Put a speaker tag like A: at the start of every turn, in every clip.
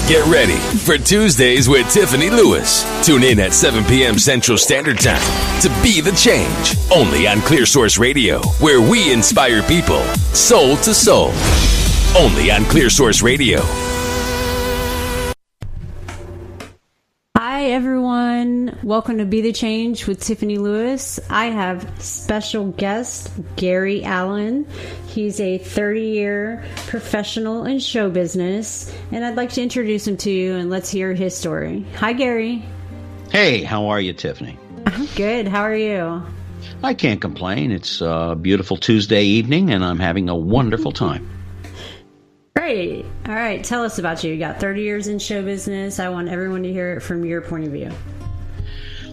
A: Get ready for Tuesdays with Tiffany Lewis. Tune in at 7 p.m. Central Standard Time to Be the Change. Only on Clear Source Radio, where we inspire people soul to soul. Only on Clear Source Radio.
B: Hi, everyone. Welcome to Be the Change with Tiffany Lewis. I have special guest Gary Allen. He's a 30-year professional in show business, and I'd like to introduce him to you, and let's hear his story. Hi, Gary.
C: Hey, how are you, Tiffany?
B: I'm good. How are you?
C: I can't complain. It's a beautiful Tuesday evening, and I'm having a wonderful time.
B: Great. All right. Tell us about you. You got 30 years in show business. I want everyone to hear it from your point of view.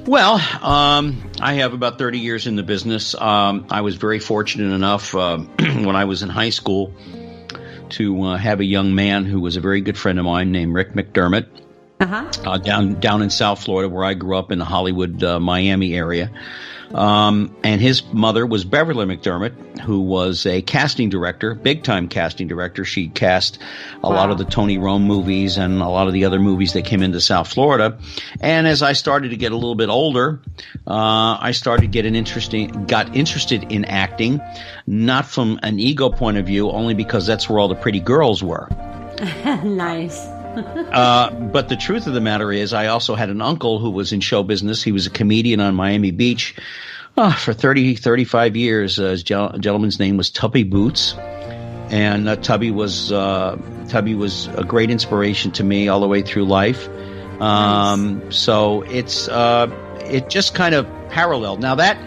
C: Well, I have about 30 years in the business. I was very fortunate enough when I was in high school to have a young man who was a very good friend of mine named Rick McDermott down in South Florida, where I grew up in the Hollywood, Miami area. And his mother was Beverly McDermott, who was a casting director, big-time casting director. She cast a lot of the Tony Rome movies and a lot of the other movies that came into South Florida. And as I started to get a little bit older, I started got interested in acting, not from an ego point of view, only because that's where all the pretty girls were.
B: Nice.
C: But the truth of the matter is, I also had an uncle who was in show business. He was a comedian on Miami Beach for 35 years. His gentleman's name was Tubby Boots. And Tubby was a great inspiration to me all the way through life. Nice. So it just kind of paralleled. Now, that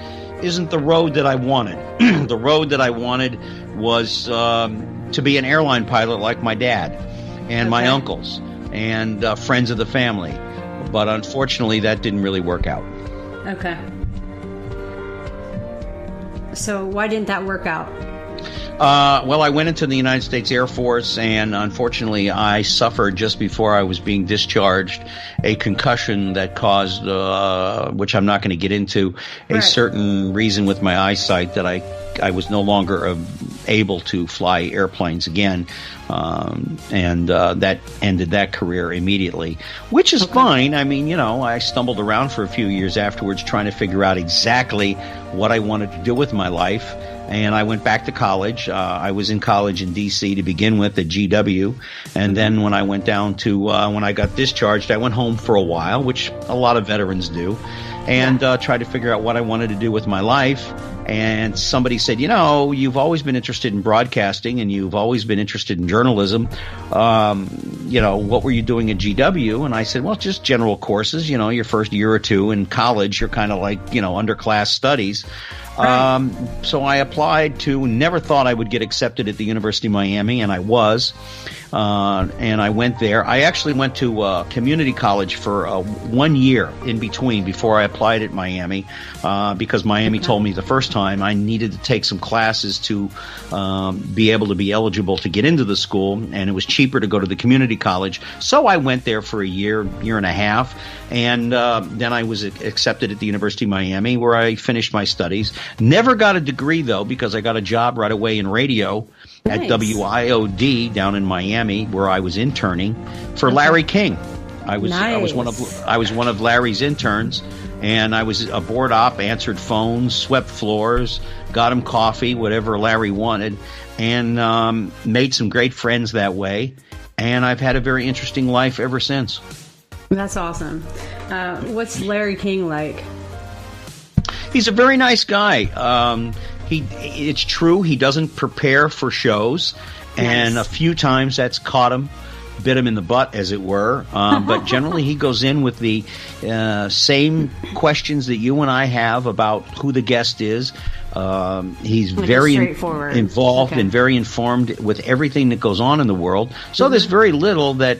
C: isn't the road that I wanted. The road that I wanted was to be an airline pilot like my dad and my uncles and friends of the family. But unfortunately, that didn't really work out.
B: Okay. So why didn't that work out?
C: Well, I went into the United States Air Force, and unfortunately, I suffered just before I was being discharged a concussion that caused, which I'm not going to get into, a certain reason with my eyesight that I was no longer able to fly airplanes again, and that ended that career immediately, which is fine. I mean, I stumbled around for a few years afterwards trying to figure out exactly what I wanted to do with my life. And I went back to college. I was in college in D.C. to begin with at GW. And then when I went down to when I got discharged, I went home for a while, which a lot of veterans do, and tried to figure out what I wanted to do with my life. And somebody said, you've always been interested in broadcasting and you've always been interested in journalism. What were you doing at GW? And I said, well, just general courses. Your first year or two in college, you're kind of like, underclass studies. Right. So I applied never thought I would get accepted at the University of Miami, and I was. And I went there. I actually went to community college for 1 year in between before I applied at Miami, because Miami told me the first time I needed to take some classes to be able to be eligible to get into the school, and it was cheaper to go to the community college. So I went there for a year and a half, and then I was accepted at the University of Miami, where I finished my studies. Never got a degree, though, because I got a job right away in radio. Nice. At WIOD down in Miami, where I was interning for Larry King. I was one of Larry's interns, and I was a board op, answered phones, swept floors, got him coffee, whatever Larry wanted, and made some great friends that way. And I've had a very interesting life ever since.
B: That's awesome. What's Larry King like?
C: He's a very nice guy. It's true, he doesn't prepare for shows, and a few times that's bit him in the butt, as it were. But generally, he goes in with the same questions that you and I have about who the guest is. He's very involved and very informed with everything that goes on in the world. So there's very little that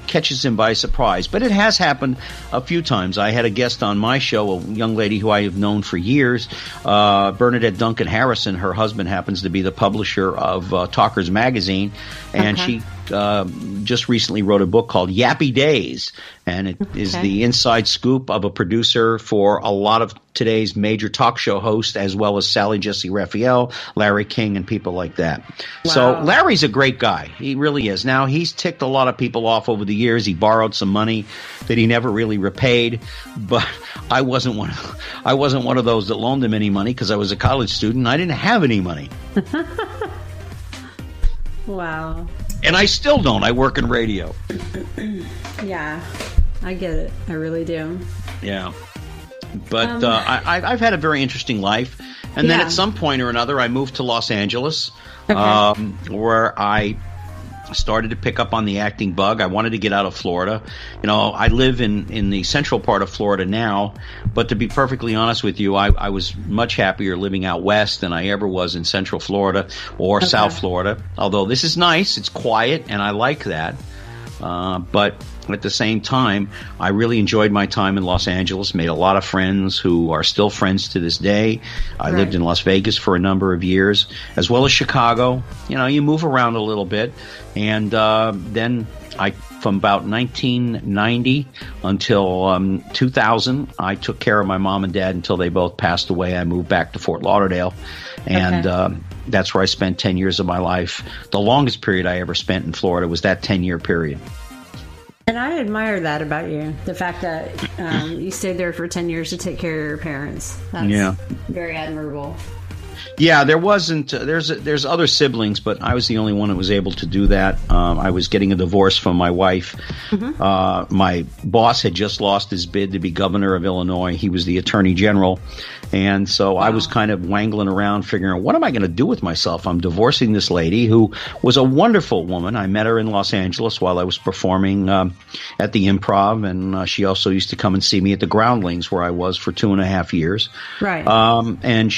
C: catches him by surprise. But it has happened a few times. I had a guest on my show, a young lady who I have known for years, Bernadette Duncan Harrison. Her husband happens to be the publisher of Talkers Magazine, and she just recently wrote a book called Yappy Days, and it is the inside scoop of a producer for a lot of today's major talk show hosts, as well as Sally Jesse Raphael, Larry King, and people like that. Wow. So Larry's a great guy. He really is. Now, he's ticked a lot of people off over the years. He borrowed some money that he never really repaid, but I wasn't one of those that loaned him any money because I was a college student. I didn't have any money.
B: Wow.
C: And I still don't. I work in radio.
B: Yeah, I get it. I really do.
C: Yeah. But I've had a very interesting life. And then at some point or another, I moved to Los Angeles, where I started to pick up on the acting bug. I wanted to get out of Florida. You know, I live in the central part of Florida now, but to be perfectly honest with you, I was much happier living out west than I ever was in central Florida or South Florida. Although this is nice, it's quiet, and I like that. But at the same time, I really enjoyed my time in Los Angeles, made a lot of friends who are still friends to this day. I lived in Las Vegas for a number of years, as well as Chicago. You know, you move around a little bit. And then from about 1990 until 2000, I took care of my mom and dad until they both passed away. I moved back to Fort Lauderdale, and that's where I spent 10 years of my life. The longest period I ever spent in Florida was that 10-year period.
B: And I admire that about you, the fact that you stayed there for 10 years to take care of your parents. That's very admirable.
C: Yeah, there wasn't. There's other siblings, but I was the only one that was able to do that. I was getting a divorce from my wife. My boss had just lost his bid to be governor of Illinois. He was the attorney general. And so I was kind of wangling around figuring, what am I going to do with myself? I'm divorcing this lady who was a wonderful woman. I met her in Los Angeles while I was performing at the Improv, and she also used to come and see me at the Groundlings, where I was for 2.5 years.
B: Right.
C: And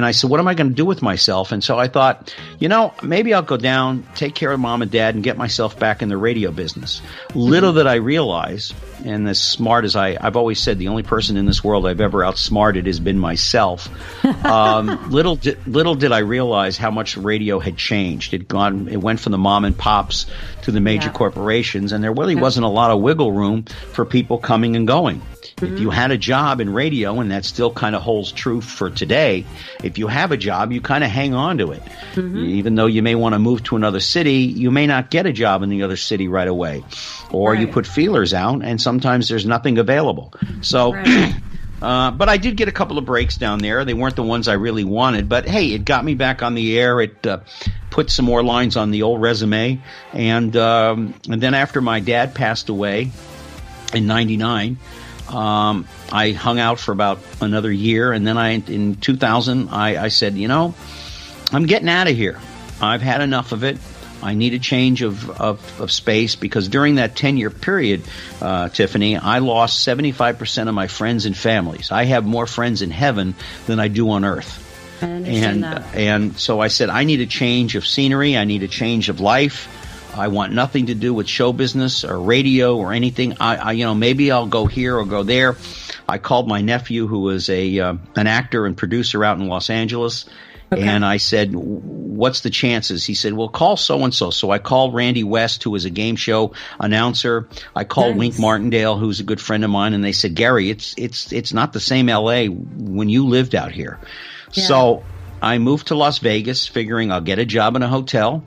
C: I said, what am I going to do with myself? And so I thought, you know, maybe I'll go down, take care of mom and dad, and get myself back in the radio business. Little did I realize, and as smart as I've always said, the only person in this world I've ever outsmarted has been myself. Little did I realize how much radio had changed. It went from the mom and pops to the major corporations, and there really wasn't a lot of wiggle room for people coming and going. If you had a job in radio, and that still kind of holds true for today, if you have a job, you kind of hang on to it. Even though you may want to move to another city, you may not get a job in the other city right away. Or you put feelers out, and sometimes there's nothing available. So, but I did get a couple of breaks down there. They weren't the ones I really wanted, but hey, it got me back on the air. It put some more lines on the old resume. And then after my dad passed away in 99, I hung out for about another year, and then in 2000, I said, you know, I'm getting out of here. I've had enough of it. I need a change of space, because during that 10-year period, Tiffany, I lost 75% of my friends and families. I have more friends in heaven than I do on earth.
B: I understand that.
C: And so I said, I need a change of scenery. I need a change of life. I want nothing to do with show business or radio or anything. I maybe I'll go here or go there. I called my nephew, who was an actor and producer out in Los Angeles, and I said, what's the chances? He said, well, call so-and-so. So I called Randy West, who was a game show announcer. I called Wink Martindale, who's a good friend of mine, and they said, Gary, it's not the same L.A. when you lived out here. Yeah. So I moved to Las Vegas, figuring I'll get a job in a hotel.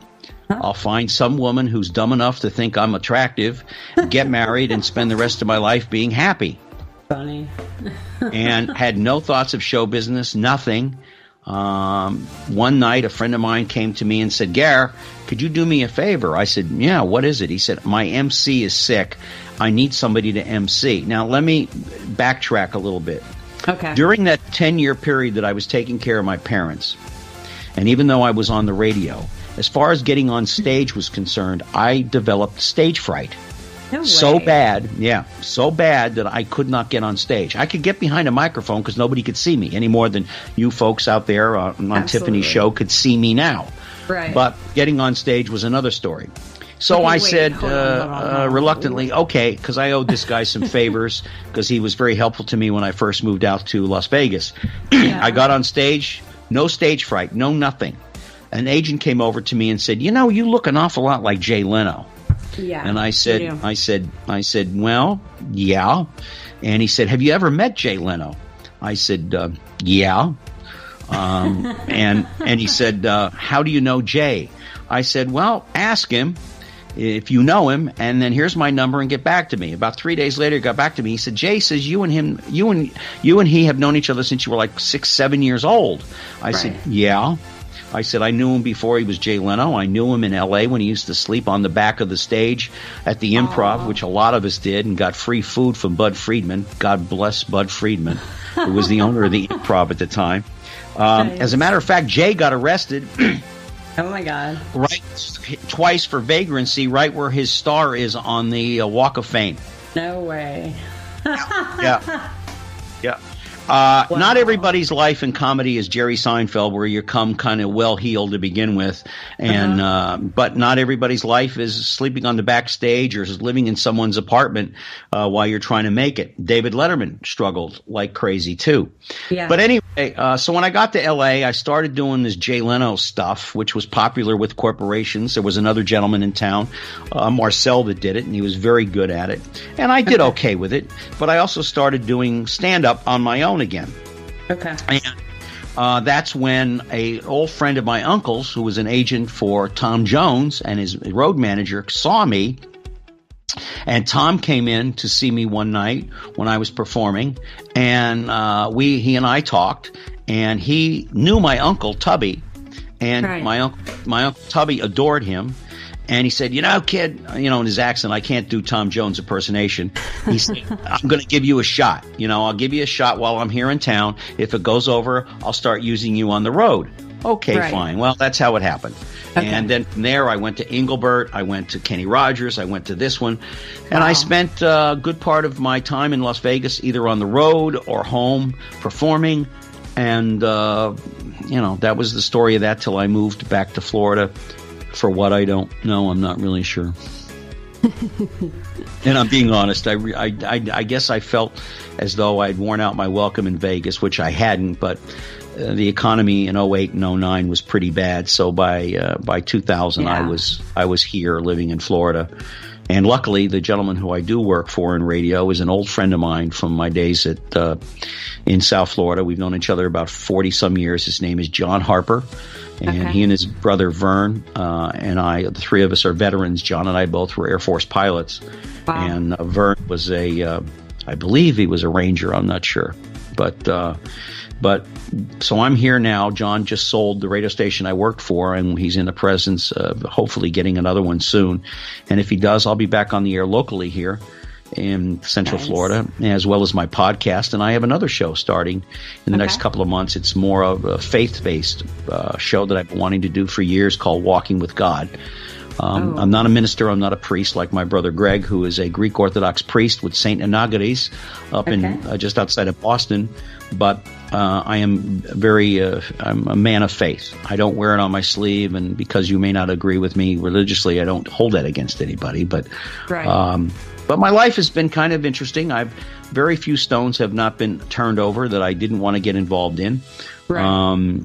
C: I'll find some woman who's dumb enough to think I'm attractive, get married, and spend the rest of my life being happy.
B: Funny.
C: And had no thoughts of show business, nothing. One night, a friend of mine came to me and said, Gar, could you do me a favor? I said, yeah, what is it? He said, my MC is sick. I need somebody to MC. Now, let me backtrack a little bit.
B: Okay.
C: During that 10-year period that I was taking care of my parents, and even though I was on the radio, as far as getting on stage was concerned, I developed stage fright.
B: No way.
C: So bad that I could not get on stage. I could get behind a microphone because nobody could see me any more than you folks out there on Tiffany's show could see me now.
B: Right.
C: But getting on stage was another story. So I said, hold on. Reluctantly, okay, because I owed this guy some favors, because he was very helpful to me when I first moved out to Las Vegas. I got on stage, no stage fright, no nothing. an agent came over to me and said, you look an awful lot like Jay Leno.
B: Yeah.
C: And I said, well, yeah. And he said, have you ever met Jay Leno? I said, yeah. And he said, how do you know Jay? I said, well, ask him if you know him, and then here's my number and get back to me. About 3 days later, he got back to me. He said, Jay says you and he have known each other since you were like 6, 7 years old. I said, yeah. I said, I knew him before he was Jay Leno. I knew him in L.A. when he used to sleep on the back of the stage at the Improv, which a lot of us did, and got free food from Bud Friedman. God bless Bud Friedman, who was the owner of the Improv at the time.
B: Nice.
C: As a matter of fact, Jay got arrested
B: Oh, my God.
C: right twice for vagrancy, right where his star is on the Walk of Fame.
B: No way.
C: Yeah. Wow. Not everybody's life in comedy is Jerry Seinfeld, where you come kind of well-heeled to begin with, and but not everybody's life is sleeping on the backstage or is living in someone's apartment while you're trying to make it. David Letterman struggled like crazy too.
B: Yeah.
C: But anyway, so when I got to L.A., I started doing this Jay Leno stuff, which was popular with corporations. There was another gentleman in town, Marcel, that did it, and he was very good at it. And I did okay with it, but I also started doing stand-up on my own again.
B: Okay.
C: And that's when a old friend of my uncle's, who was an agent for Tom Jones and his road manager, saw me. And Tom came in to see me one night when I was performing, and he and I talked, and he knew my uncle Tubby, and my uncle Tubby adored him. And he said, kid, in his accent, I can't do Tom Jones impersonation. He said, I'm going to give you a shot. I'll give you a shot while I'm here in town. If it goes over, I'll start using you on the road. Okay, fine. Well, that's how it happened. Okay. And then from there, I went to Engelbert. I went to Kenny Rogers. I went to this one. And I spent a good part of my time in Las Vegas, either on the road or home performing. And, that was the story of that till I moved back to Florida. For what I don't know, I'm not really sure. And I'm being honest. I guess I felt as though I'd worn out my welcome in Vegas, which I hadn't. But the economy in 08 and 09 was pretty bad. So by 2000, I was here living in Florida. And luckily, the gentleman who I do work for in radio is an old friend of mine from my days in South Florida. We've known each other about 40-some years. His name is John Harper. And he and his brother Vern and I, the three of us are veterans. John and I both were Air Force pilots. Wow. And Vern was I believe he was a Ranger. I'm not sure. But so I'm here now. John just sold the radio station I worked for, and he's in the presence of hopefully getting another one soon. And if he does, I'll be back on the air locally here in Central Florida, as well as my podcast. And I have another show starting in the next couple of months. It's more of a faith-based show that I've been wanting to do for years called Walking with God. I'm not a minister. I'm not a priest like my brother Greg, who is a Greek Orthodox priest with St. Anagaris up in just outside of Boston. But I am I'm a man of faith. I don't wear it on my sleeve, and because you may not agree with me religiously, I don't hold that against anybody. But but my life has been kind of interesting. Very few stones have not been turned over that I didn't want to get involved in. Right.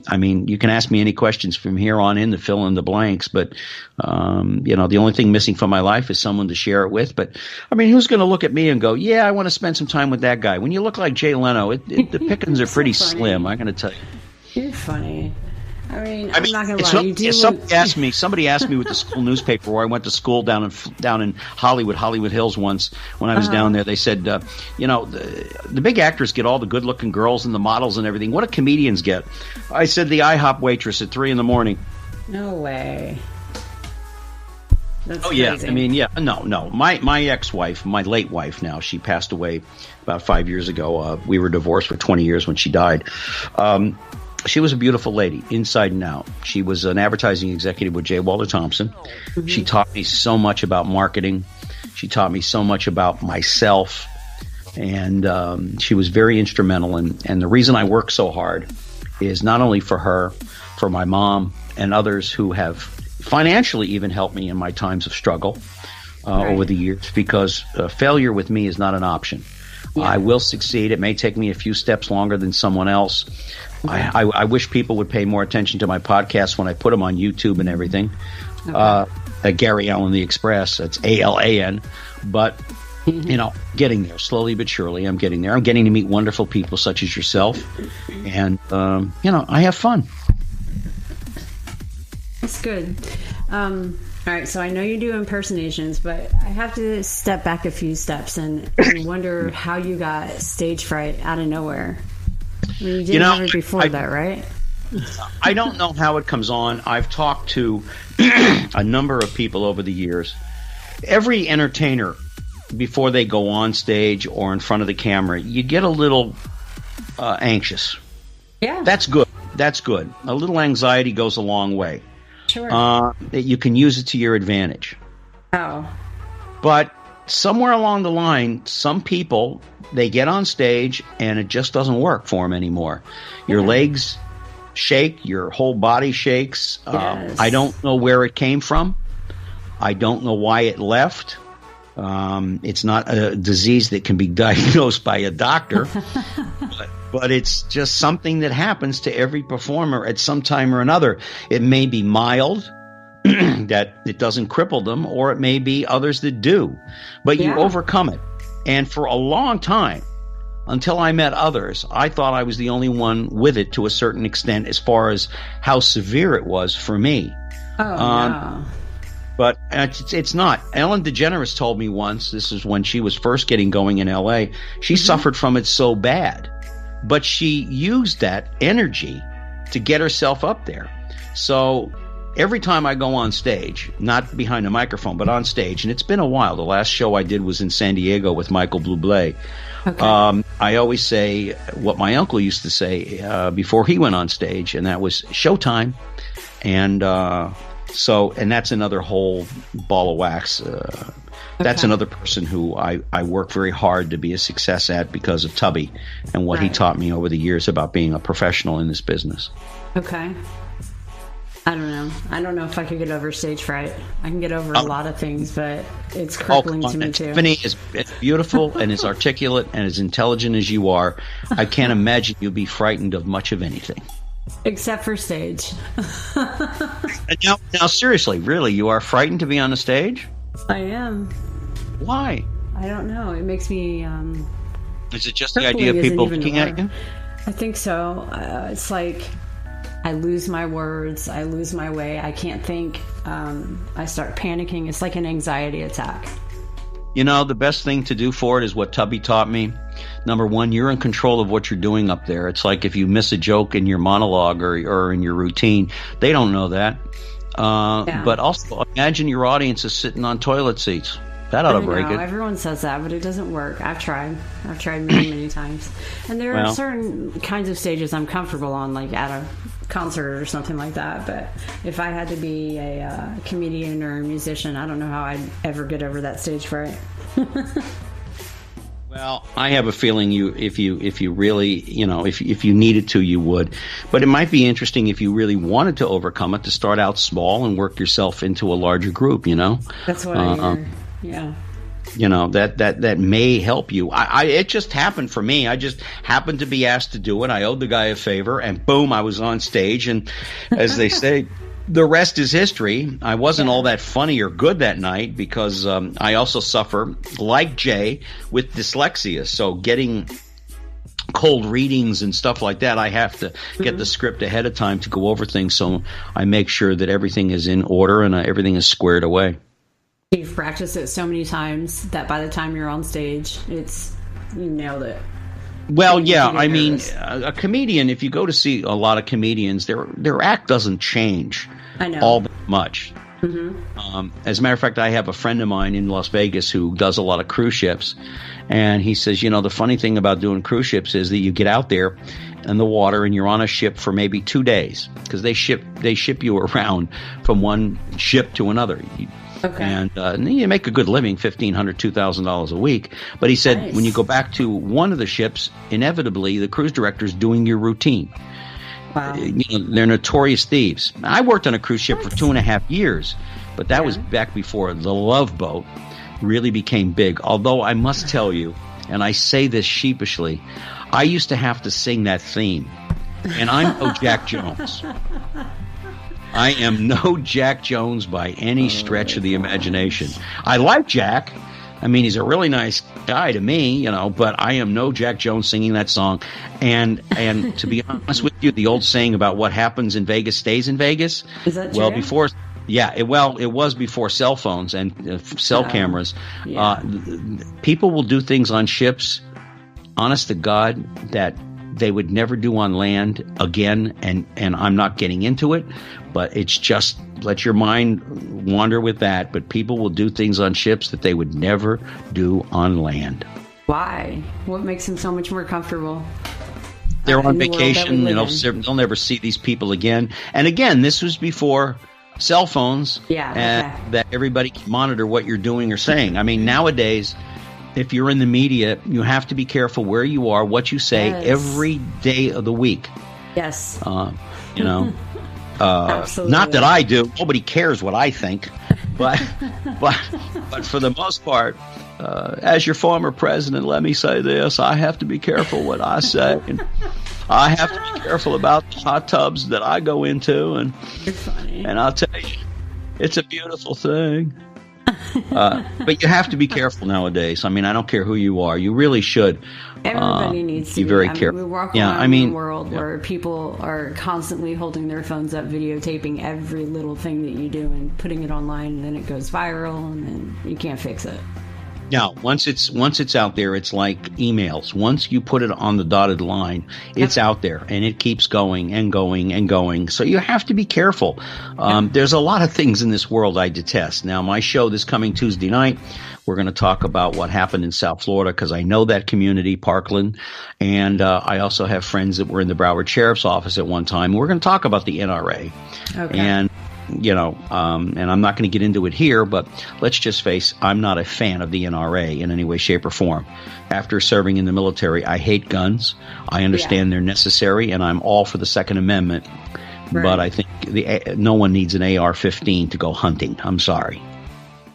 C: I mean, you can ask me any questions from here on in to fill in the blanks, but, the only thing missing from my life is someone to share it with. But, I mean, who's going to look at me and go, yeah, I want to spend some time with that guy? When you look like Jay Leno, the pickings are pretty slim, I'm going to tell you.
B: You're funny. I mean, I'm not going to lie.
C: Somebody asked me with the school newspaper where I went to school down in Hollywood Hills once when I was down there. They said, the big actors get all the good-looking girls and the models and everything. What do comedians get? I said the IHOP waitress at 3 a.m.
B: No way. That's
C: crazy. Yeah. I mean, yeah. No. My ex-wife, my late wife now, she passed away about 5 years ago. We were divorced for 20 years when she died. She was a beautiful lady, inside and out. She was an advertising executive with J. Walter Thompson. Mm-hmm. She taught me so much about marketing. She taught me so much about myself. And she was very instrumental. And the reason I work so hard is not only for her, for my mom and others who have financially even helped me in my times of struggle over the years, because failure with me is not an option. Yeah. I will succeed. It may take me a few steps longer than someone else. I wish people would pay more attention to my podcast when I put them on YouTube and everything. Okay. Gary Allen The Express. It's ALAN. But, getting there slowly but surely. I'm getting there. I'm getting to meet wonderful people such as yourself. And, I have fun.
B: That's good. All right, so I know you do impersonations, but I have to step back a few steps and wonder how you got stage fright out of nowhere. I mean, you didn't have it before that, right?
C: I don't know how it comes on. I've talked to a number of people over the years. Every entertainer, before they go on stage or in front of the camera, you get a little anxious.
B: Yeah.
C: That's good. That's good. A little anxiety goes a long way.
B: Sure.
C: You can use it to your advantage.
B: Oh.
C: But somewhere along the line, some people, they get on stage and it just doesn't work for them anymore. Your legs shake, your whole body shakes.
B: Yes.
C: I don't know where it came from. I don't know why it left. It's not a disease that can be diagnosed by a doctor, but it's just something that happens to every performer at some time or another. It may be mild, that it doesn't cripple them, or it may be others that do, but you overcome it. And for a long time, until I met others, I thought I was the only one with it to a certain extent as far as how severe it was for me.
B: No.
C: But it's not. Ellen DeGeneres told me once, this is when she was first getting going in L.A., she suffered from it so bad. But she used that energy to get herself up there. So every time I go on stage, not behind a microphone, but on stage, and it's been a while. The last show I did was in San Diego with Michael Bublé. Okay. I always say what my uncle used to say before he went on stage, and that was showtime. And and that's another whole ball of wax. That's another person who I work very hard to be a success at because of Tubby and what he taught me over the years about being a professional in this business.
B: Okay. I don't know. I don't know if I could get over stage fright. I can get over a lot of things, but it's crippling to me too.
C: Tiffany is as beautiful and as articulate and as intelligent as you are. I can't imagine you'd be frightened of much of anything.
B: Except for stage.
C: Now, seriously, really, you are frightened to be on the stage?
B: I am.
C: Why?
B: I don't know. It makes me...
C: Is it just the idea of people looking at you?
B: I think so. It's like I lose my words. I lose my way. I can't think. I start panicking. It's like an anxiety attack.
C: You know, the best thing to do for it is what Tubby taught me. Number one, you're in control of what you're doing up there. It's like if you miss a joke in your monologue or in your routine, they don't know that. But also, imagine your audience is sitting on toilet seats. That ought to break it.
B: Everyone says that, but it doesn't work. I've tried many, many times. And there are certain kinds of stages I'm comfortable on, like at a concert or something like that. But if I had to be a comedian or a musician, I don't know how I'd ever get over that stage fright.
C: Well, I have a feeling if you really, if you needed to, you would. But it might be interesting if you really wanted to overcome it to start out small and work yourself into a larger group,
B: That's what I hear. Yeah.
C: That may help you. It just happened for me. I just happened to be asked to do it. I owed the guy a favor, and boom, I was on stage. And as they say, the rest is history. I wasn't all that funny or good that night because I also suffer, like Jay, with dyslexia. So getting cold readings and stuff like that, I have to get the script ahead of time to go over things. So I make sure that everything is in order and everything is squared away.
B: You've practiced it so many times that by the time you're on stage, you nailed it.
C: Well, yeah, I mean, a comedian, if you go to see a lot of comedians, their act doesn't change all that much. Mm-hmm. As a matter of fact, I have a friend of mine in Las Vegas who does a lot of cruise ships, and he says, the funny thing about doing cruise ships is that you get out there in the water and you're on a ship for maybe 2 days because they ship you around from one ship to another. Okay. And you make a good living, $1,500, $2,000 a week. But he said when you go back to one of the ships, inevitably the cruise director's doing your routine.
B: Wow.
C: They're notorious thieves. I worked on a cruise ship for 2.5 years, but that was back before the Love Boat really became big. Although I must tell you, and I say this sheepishly, I used to have to sing that theme And I'm no Jack Jones. I am no Jack Jones by any stretch of the imagination. I like Jack. I mean, he's a really nice guy to me, but I am no Jack Jones singing that song. And to be honest with you, the old saying about what happens in Vegas stays in Vegas.
B: Is that true?
C: Well, it was before cell phones and cell cameras.
B: Yeah.
C: People will do things on ships, honest to God, that they would never do on land again. And I'm not getting into it, but it's just let your mind wander with that. But people will do things on ships that they would never do on land.
B: Why? What makes them so much more comfortable?
C: They're on vacation. They'll never see these people again. And again, this was before cell phones.
B: Yeah.
C: That everybody can monitor what you're doing or saying. I mean, nowadays, if you're in the media, you have to be careful where you are, what you say every day of the week.
B: Yes.
C: Absolutely. Not that I do. Nobody cares what I think. But for the most part, as your former president, let me say this. I have to be careful what I say. And I have to be careful about the hot tubs that I go into. And I'll tell you, it's a beautiful thing. But you have to be careful nowadays. I mean, I don't care who you are. You really should.
B: Everybody needs to
C: be very careful.
B: We walk around in a world where people are constantly holding their phones up, videotaping every little thing that you do and putting it online, and then it goes viral, and then you can't fix it.
C: Now, once it's out there, it's like emails. Once you put it on the dotted line, it's out there, and it keeps going and going and going. So you have to be careful. There's a lot of things in this world I detest. Now, my show this coming Tuesday night, we're going to talk about what happened in South Florida because I know that community, Parkland, and I also have friends that were in the Broward Sheriff's Office at one time. We're going to talk about the NRA. Okay. And I'm not going to get into it here, but let's just face, I'm not a fan of the NRA in any way, shape, or form. After serving in the military, I hate guns. I understand they're necessary, and I'm all for the Second Amendment. Right. But I think no one needs an AR-15 to go hunting. I'm sorry.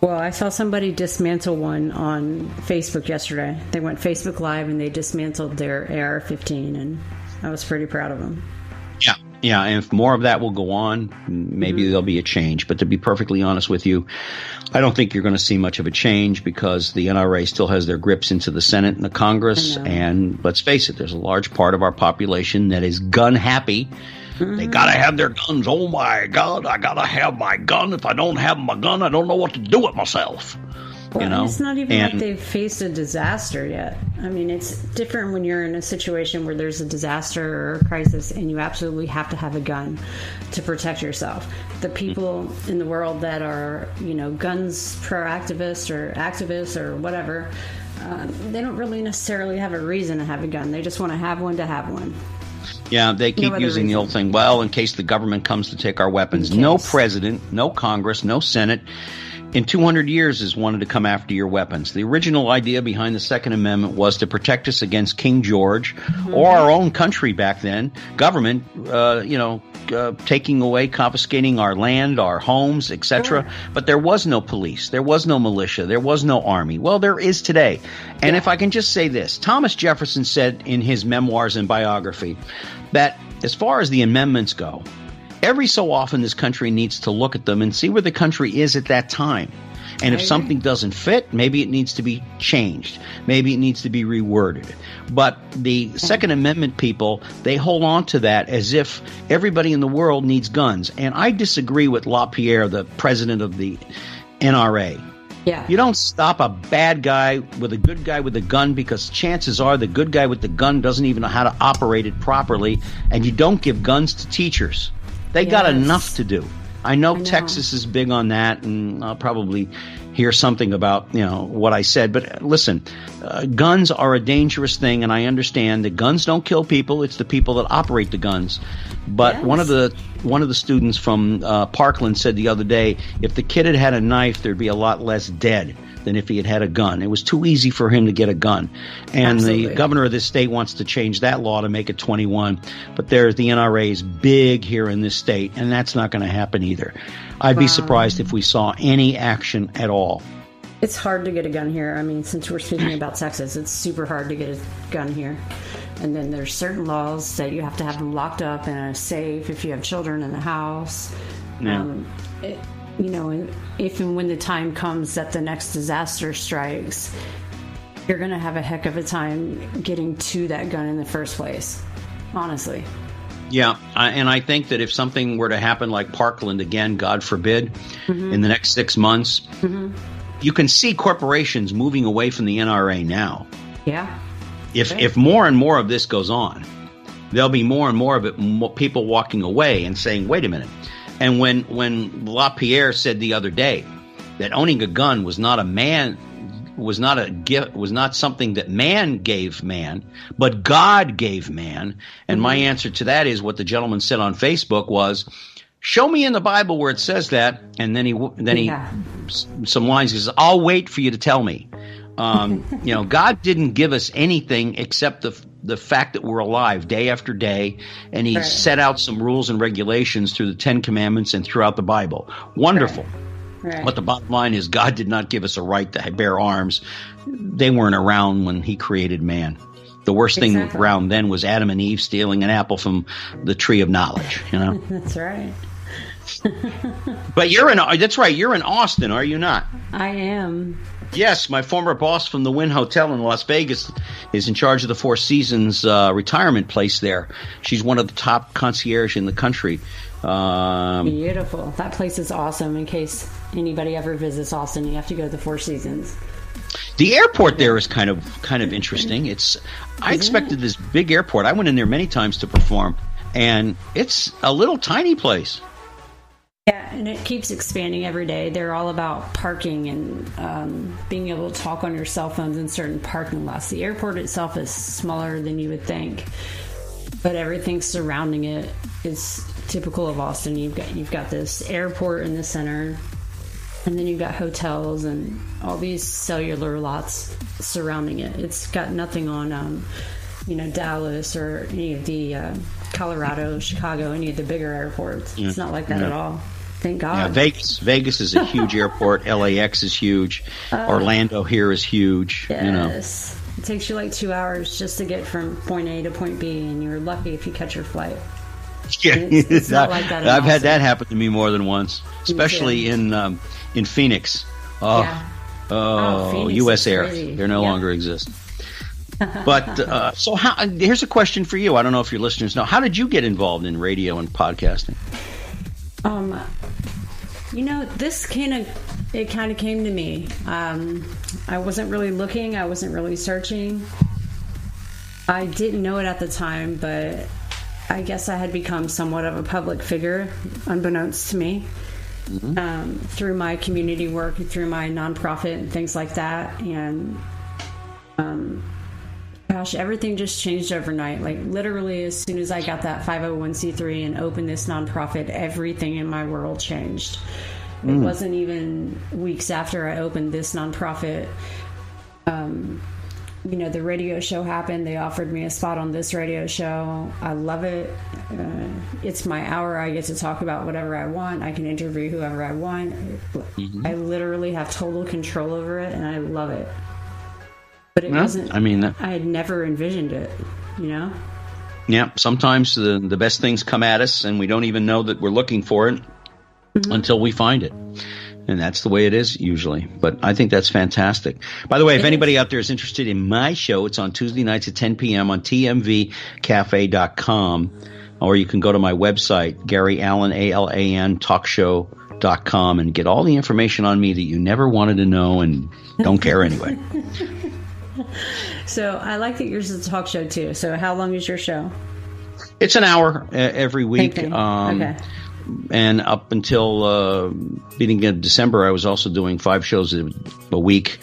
B: Well, I saw somebody dismantle one on Facebook yesterday. They went Facebook Live, and they dismantled their AR-15, and I was pretty proud of them.
C: Yeah, and if more of that will go on, maybe there'll be a change. But to be perfectly honest with you, I don't think you're going to see much of a change because the NRA still has their grips into the Senate and the Congress. And let's face it, there's a large part of our population that is gun happy. They got to have their guns. Oh, my God, I got to have my gun. If I don't have my gun, I don't know what to do with myself.
B: Well, it's not even like they've faced a disaster yet. I mean, it's different when you're in a situation where there's a disaster or a crisis and you absolutely have to have a gun to protect yourself. The people in the world that are, guns pro-activists or activists or whatever, they don't really necessarily have a reason to have a gun. They just want to have one.
C: Yeah, they keep using the old thing, well, in case the government comes to take our weapons. No president, no Congress, no Senate in 200 years has wanted to come after your weapons. The original idea behind the Second Amendment was to protect us against King George or our own country back then, government, taking away, confiscating our land, our homes, etc. But there was no police. There was no militia. There was no army. Well, there is today. And if I can just say this, Thomas Jefferson said in his memoirs and biography that as far as the amendments go, every so often this country needs to look at them and see where the country is at that time. And if something doesn't fit, maybe it needs to be changed. Maybe it needs to be reworded. But the Second Amendment people, they hold on to that as if everybody in the world needs guns. And I disagree with LaPierre, the president of the NRA.
B: Yeah.
C: You don't stop a bad guy with a good guy with a gun because chances are the good guy with the gun doesn't even know how to operate it properly. And you don't give guns to teachers. They got enough to do. I know Texas is big on that, and I'll probably hear something about what I said. But listen, guns are a dangerous thing, and I understand that guns don't kill people. It's the people that operate the guns. But one of the students from Parkland said the other day, if the kid had had a knife, there'd be a lot less dead than if he had had a gun. It was too easy for him to get a gun. And the governor of this state wants to change that law to make it 21. But the NRA is big here in this state, and that's not going to happen either. I'd be surprised if we saw any action at all.
B: It's hard to get a gun here. I mean, since we're speaking about Texas, it's super hard to get a gun here. And then there's certain laws that you have to have them locked up in a safe if you have children in the house.
C: Yeah.
B: If and when the time comes that the next disaster strikes, you're going to have a heck of a time getting to that gun in the first place, honestly.
C: Yeah, and I think that if something were to happen like Parkland again, God forbid, in the next 6 months, you can see corporations moving away from the NRA now.
B: Yeah.
C: If more and more of this goes on, there'll be more and more of it, people walking away and saying, wait a minute. And when LaPierre said the other day that owning a gun was not a gift, was not something that man gave man, but God gave man. And my answer to that is what the gentleman said on Facebook was, show me in the Bible where it says that. And then he some lines, he says, I'll wait for you to tell me. God didn't give us anything except the fact that we're alive day after day, and he set out some rules and regulations through the 10 Commandments and throughout the Bible. Wonderful. Right. But the bottom line is God did not give us a right to bear arms. They weren't around when he created man. The worst thing around then was Adam and Eve stealing an apple from the tree of knowledge.
B: That's right.
C: But that's right. You're in Austin, are you not?
B: I am.
C: Yes, my former boss from the Wynn Hotel in Las Vegas is in charge of the Four Seasons retirement place there. She's one of the top concierge in the country.
B: Beautiful. That place is awesome. In case anybody ever visits Austin, you have to go to the Four Seasons.
C: The airport there is kind of interesting. I expected this big airport. I went in there many times to perform, and it's a little tiny place.
B: Yeah, and it keeps expanding every day. They're all about parking and being able to talk on your cell phones in certain parking lots. The airport itself is smaller than you would think, but everything surrounding it is typical of Austin. You've got this airport in the center, and then you've got hotels and all these cellular lots surrounding it. It's got nothing on, Dallas or any of the Colorado, Chicago, any of the bigger airports. It's not like that at all. Thank God.
C: Yeah, Vegas is a huge airport. LAX is huge. Orlando here is huge.
B: Yes. It takes you like 2 hours just to get from point A to point B, and you're lucky if you catch your flight.
C: Yeah,
B: it's not like that.
C: I've had that happen to me more than once, especially in Phoenix. U.S. Air. They no longer exist. But so here's a question for you. I don't know if your listeners know. How did you get involved in radio and podcasting?
B: This kind of came to me. I wasn't really looking. I wasn't really searching. I didn't know it at the time, but I guess I had become somewhat of a public figure, unbeknownst to me, through my community work, through my nonprofit and things like that. And gosh, everything just changed overnight. Like literally as soon as I got that 501c3 and opened this nonprofit, everything in my world changed. It wasn't even weeks after I opened this nonprofit. The radio show happened. They offered me a spot on this radio show. I love it. It's my hour. I get to talk about whatever I want. I can interview whoever I want. I literally have total control over it, and I love it. But it wasn't. I had never envisioned it.
C: Yeah. Sometimes the best things come at us, and we don't even know that we're looking for it until we find it. And that's the way it is usually. But I think that's fantastic. By the way, if anybody out there is interested in my show, it's on Tuesday nights at 10 p.m. on tmvcafe.com. Or you can go to my website, Gary Allen, ALAN, talkshow.com, and get all the information on me that you never wanted to know and don't care anyway.
B: So I like that yours is a talk show too. So how long is your show?
C: It's an hour every week.
B: Okay.
C: And up until beginning of December, I was also doing 5 shows a week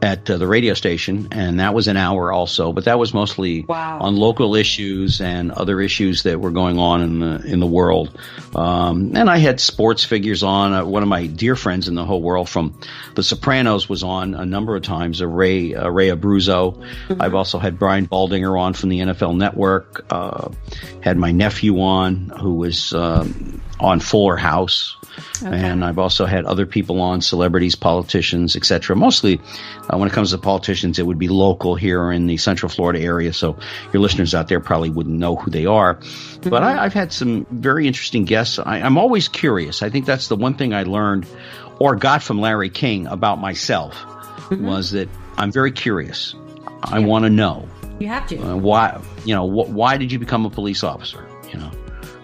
C: at the radio station, and that was an hour also. But that was mostly on local issues and other issues that were going on in the world. And I had sports figures on. One of my dear friends in the whole world from The Sopranos was on a number of times. Ray Abruzzo. I've also had Brian Baldinger on from the NFL Network. Had my nephew on, who was on Fuller House.
B: Okay.
C: And I've also had other people on, celebrities, politicians, etc. Mostly when it comes to politicians, it would be local here in the Central Florida area. So your listeners out there probably wouldn't know who they are. Mm-hmm. But I've had some very interesting guests. I'm always curious. I think that's the one thing I learned or got from Larry King about myself was that I'm very curious. I want to know.
B: You have to.
C: Why did you become a police officer?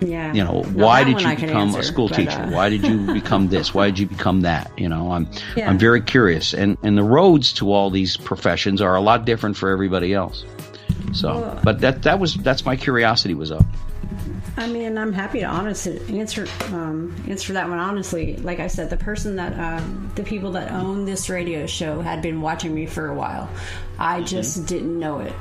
B: Yeah.
C: Why did you become a school teacher? Why did you become this? Why did you become that? I'm very curious. And the roads to all these professions are a lot different for everybody else. So, but that's my curiosity was up.
B: I mean, I'm happy to answer that one honestly. Like I said, the people that own this radio show had been watching me for a while. I just didn't know it.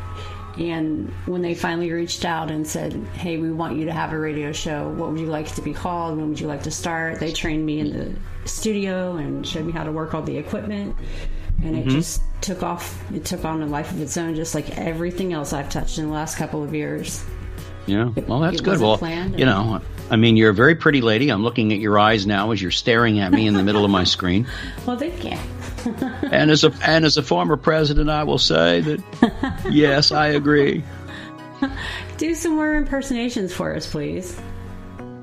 B: And when they finally reached out and said, hey, we want you to have a radio show, what would you like it to be called? When would you like to start? They trained me in the studio and showed me how to work all the equipment. And it just took off. It took on a life of its own, just like everything else I've touched in the last couple of years. Yeah, well, that's good. Well, I mean, you're a very pretty lady. I'm looking at your eyes now as you're staring at me in the middle of my screen. Well, thank you.
C: And as a former president, I will say that, yes, I agree.
B: Do some more impersonations for us, please.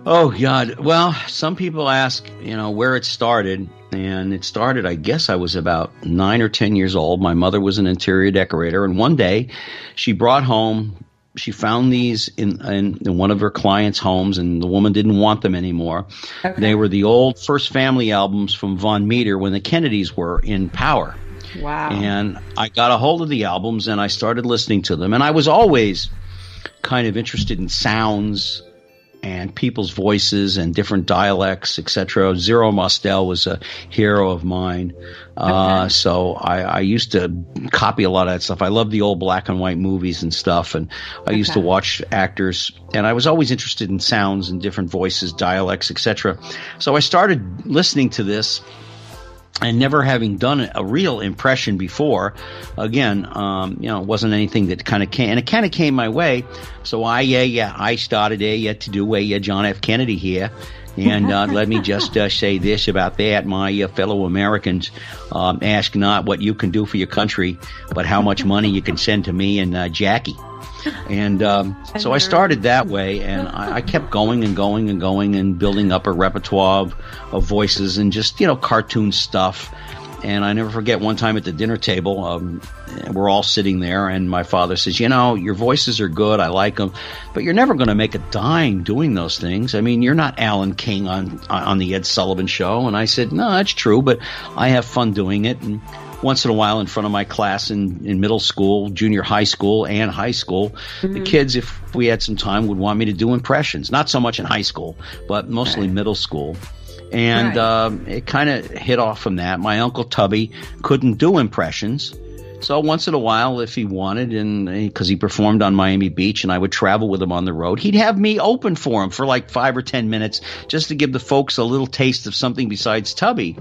C: Oh, God. Well, some people ask, where it started. And it started, I guess I was about 9 or 10 years old. My mother was an interior decorator. And one day she found these in one of her clients' homes, and the woman didn't want them anymore. Okay. They were the old First Family albums from Von Meter when the Kennedys were in power.
B: Wow.
C: And I got a hold of the albums, and I started listening to them. And I was always kind of interested in sounds and people's voices and different dialects, etc. Zero Mostel was a hero of mine. So I used to copy a lot of that stuff. I love the old black and white movies and stuff. And I used to watch actors, and I was always interested in sounds and different voices, dialects, etc. So I started listening to this. And never having done a real impression before, again, it wasn't anything that kind of came, and it kind of came my way. So I started to do a John F. Kennedy here. And let me just say this about that, my fellow Americans, ask not what you can do for your country, but how much money you can send to me and Jackie. And so I started that way, and I kept going and going and going and building up a repertoire of voices and just, cartoon stuff. And I never forget one time at the dinner table, we're all sitting there, and my father says, your voices are good, I like them, but you're never going to make a dime doing those things. I mean, you're not Alan King on the Ed Sullivan Show. And I said, no, that's true, but I have fun doing it. And once in a while in front of my class in middle school, junior high school, and high school, the kids, if we had some time, would want me to do impressions. Not so much in high school, but mostly middle school. And it kind of hit off from that. My Uncle Tubby couldn't do impressions. So once in a while, if he wanted, and because he performed on Miami Beach and I would travel with him on the road, he'd have me open for him for like 5 or 10 minutes just to give the folks a little taste of something besides Tubby.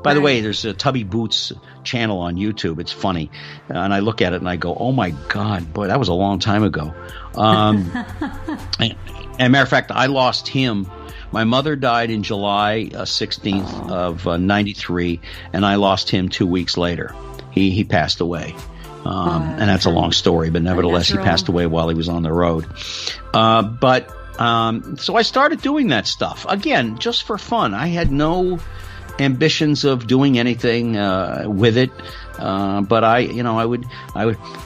C: By the way, there's a Tubby Boots channel on YouTube. It's funny. And I look at it and I go, oh, my God, boy, that was a long time ago. And matter of fact, I lost him. My mother died in July 16th of 93, and I lost him 2 weeks later. He passed away. And that's a long story, but nevertheless, he passed away while he was on the road. So I started doing that stuff, again, just for fun. I had no ambitions of doing anything with it. But I would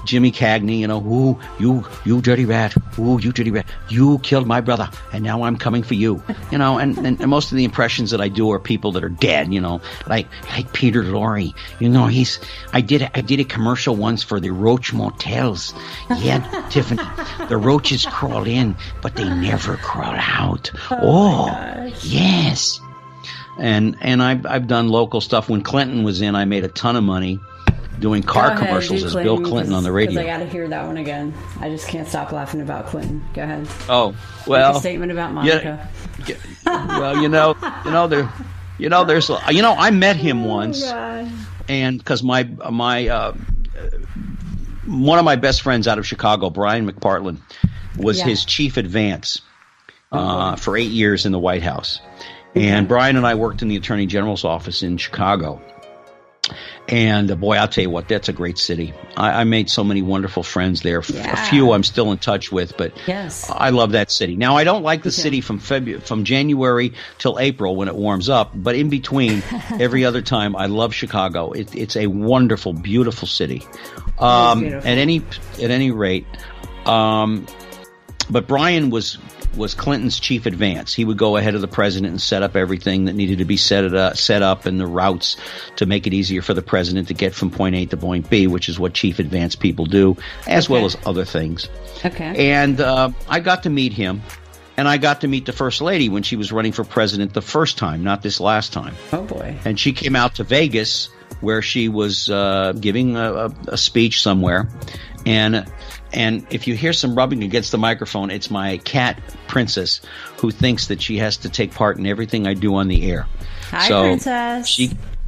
C: Jimmy Cagney, ooh, you dirty rat, ooh, you dirty rat, you killed my brother, and now I'm coming for you, and most of the impressions that I do are people that are dead, like Peter Lorre, I did a commercial once for the Roach Motels. Yeah, Tiffany, the roaches crawl in, but they never crawl out. Oh yes. And I've done local stuff. When Clinton was in, I made a ton of money doing car commercials as Bill Clinton on the radio.
B: I got to hear that one again. I just can't stop laughing about Clinton. Go ahead.
C: Oh, well.
B: Make a statement about Monica.
C: Well, there's I met him once, and because my one of my best friends out of Chicago, Brian McPartland, was his chief advance. for 8 years in the White House. And Brian and I worked in the Attorney General's office in Chicago. And boy, I'll tell you what, that's a great city. I made so many wonderful friends there.
B: Yeah.
C: A few I'm still in touch with, but
B: yes.
C: I love that city. Now, I don't like the city from January till April when it warms up, but in between, every other time, I love Chicago. It's a wonderful, beautiful city. Beautiful. At any rate, but Brian was Clinton's chief advance. He would go ahead of the president and set up everything that needed to be set up and the routes to make it easier for the president to get from point A to point B, which is what chief advance people do, as well as other things.
B: Okay.
C: And I got to meet him, and I got to meet the First Lady when she was running for president the first time, not this last time.
B: Oh, boy.
C: And she came out to Vegas where she was giving a speech somewhere. And if you hear some rubbing against the microphone, it's my cat, Princess, who thinks that she has to take part in everything I do on the air.
B: Hi, Princess.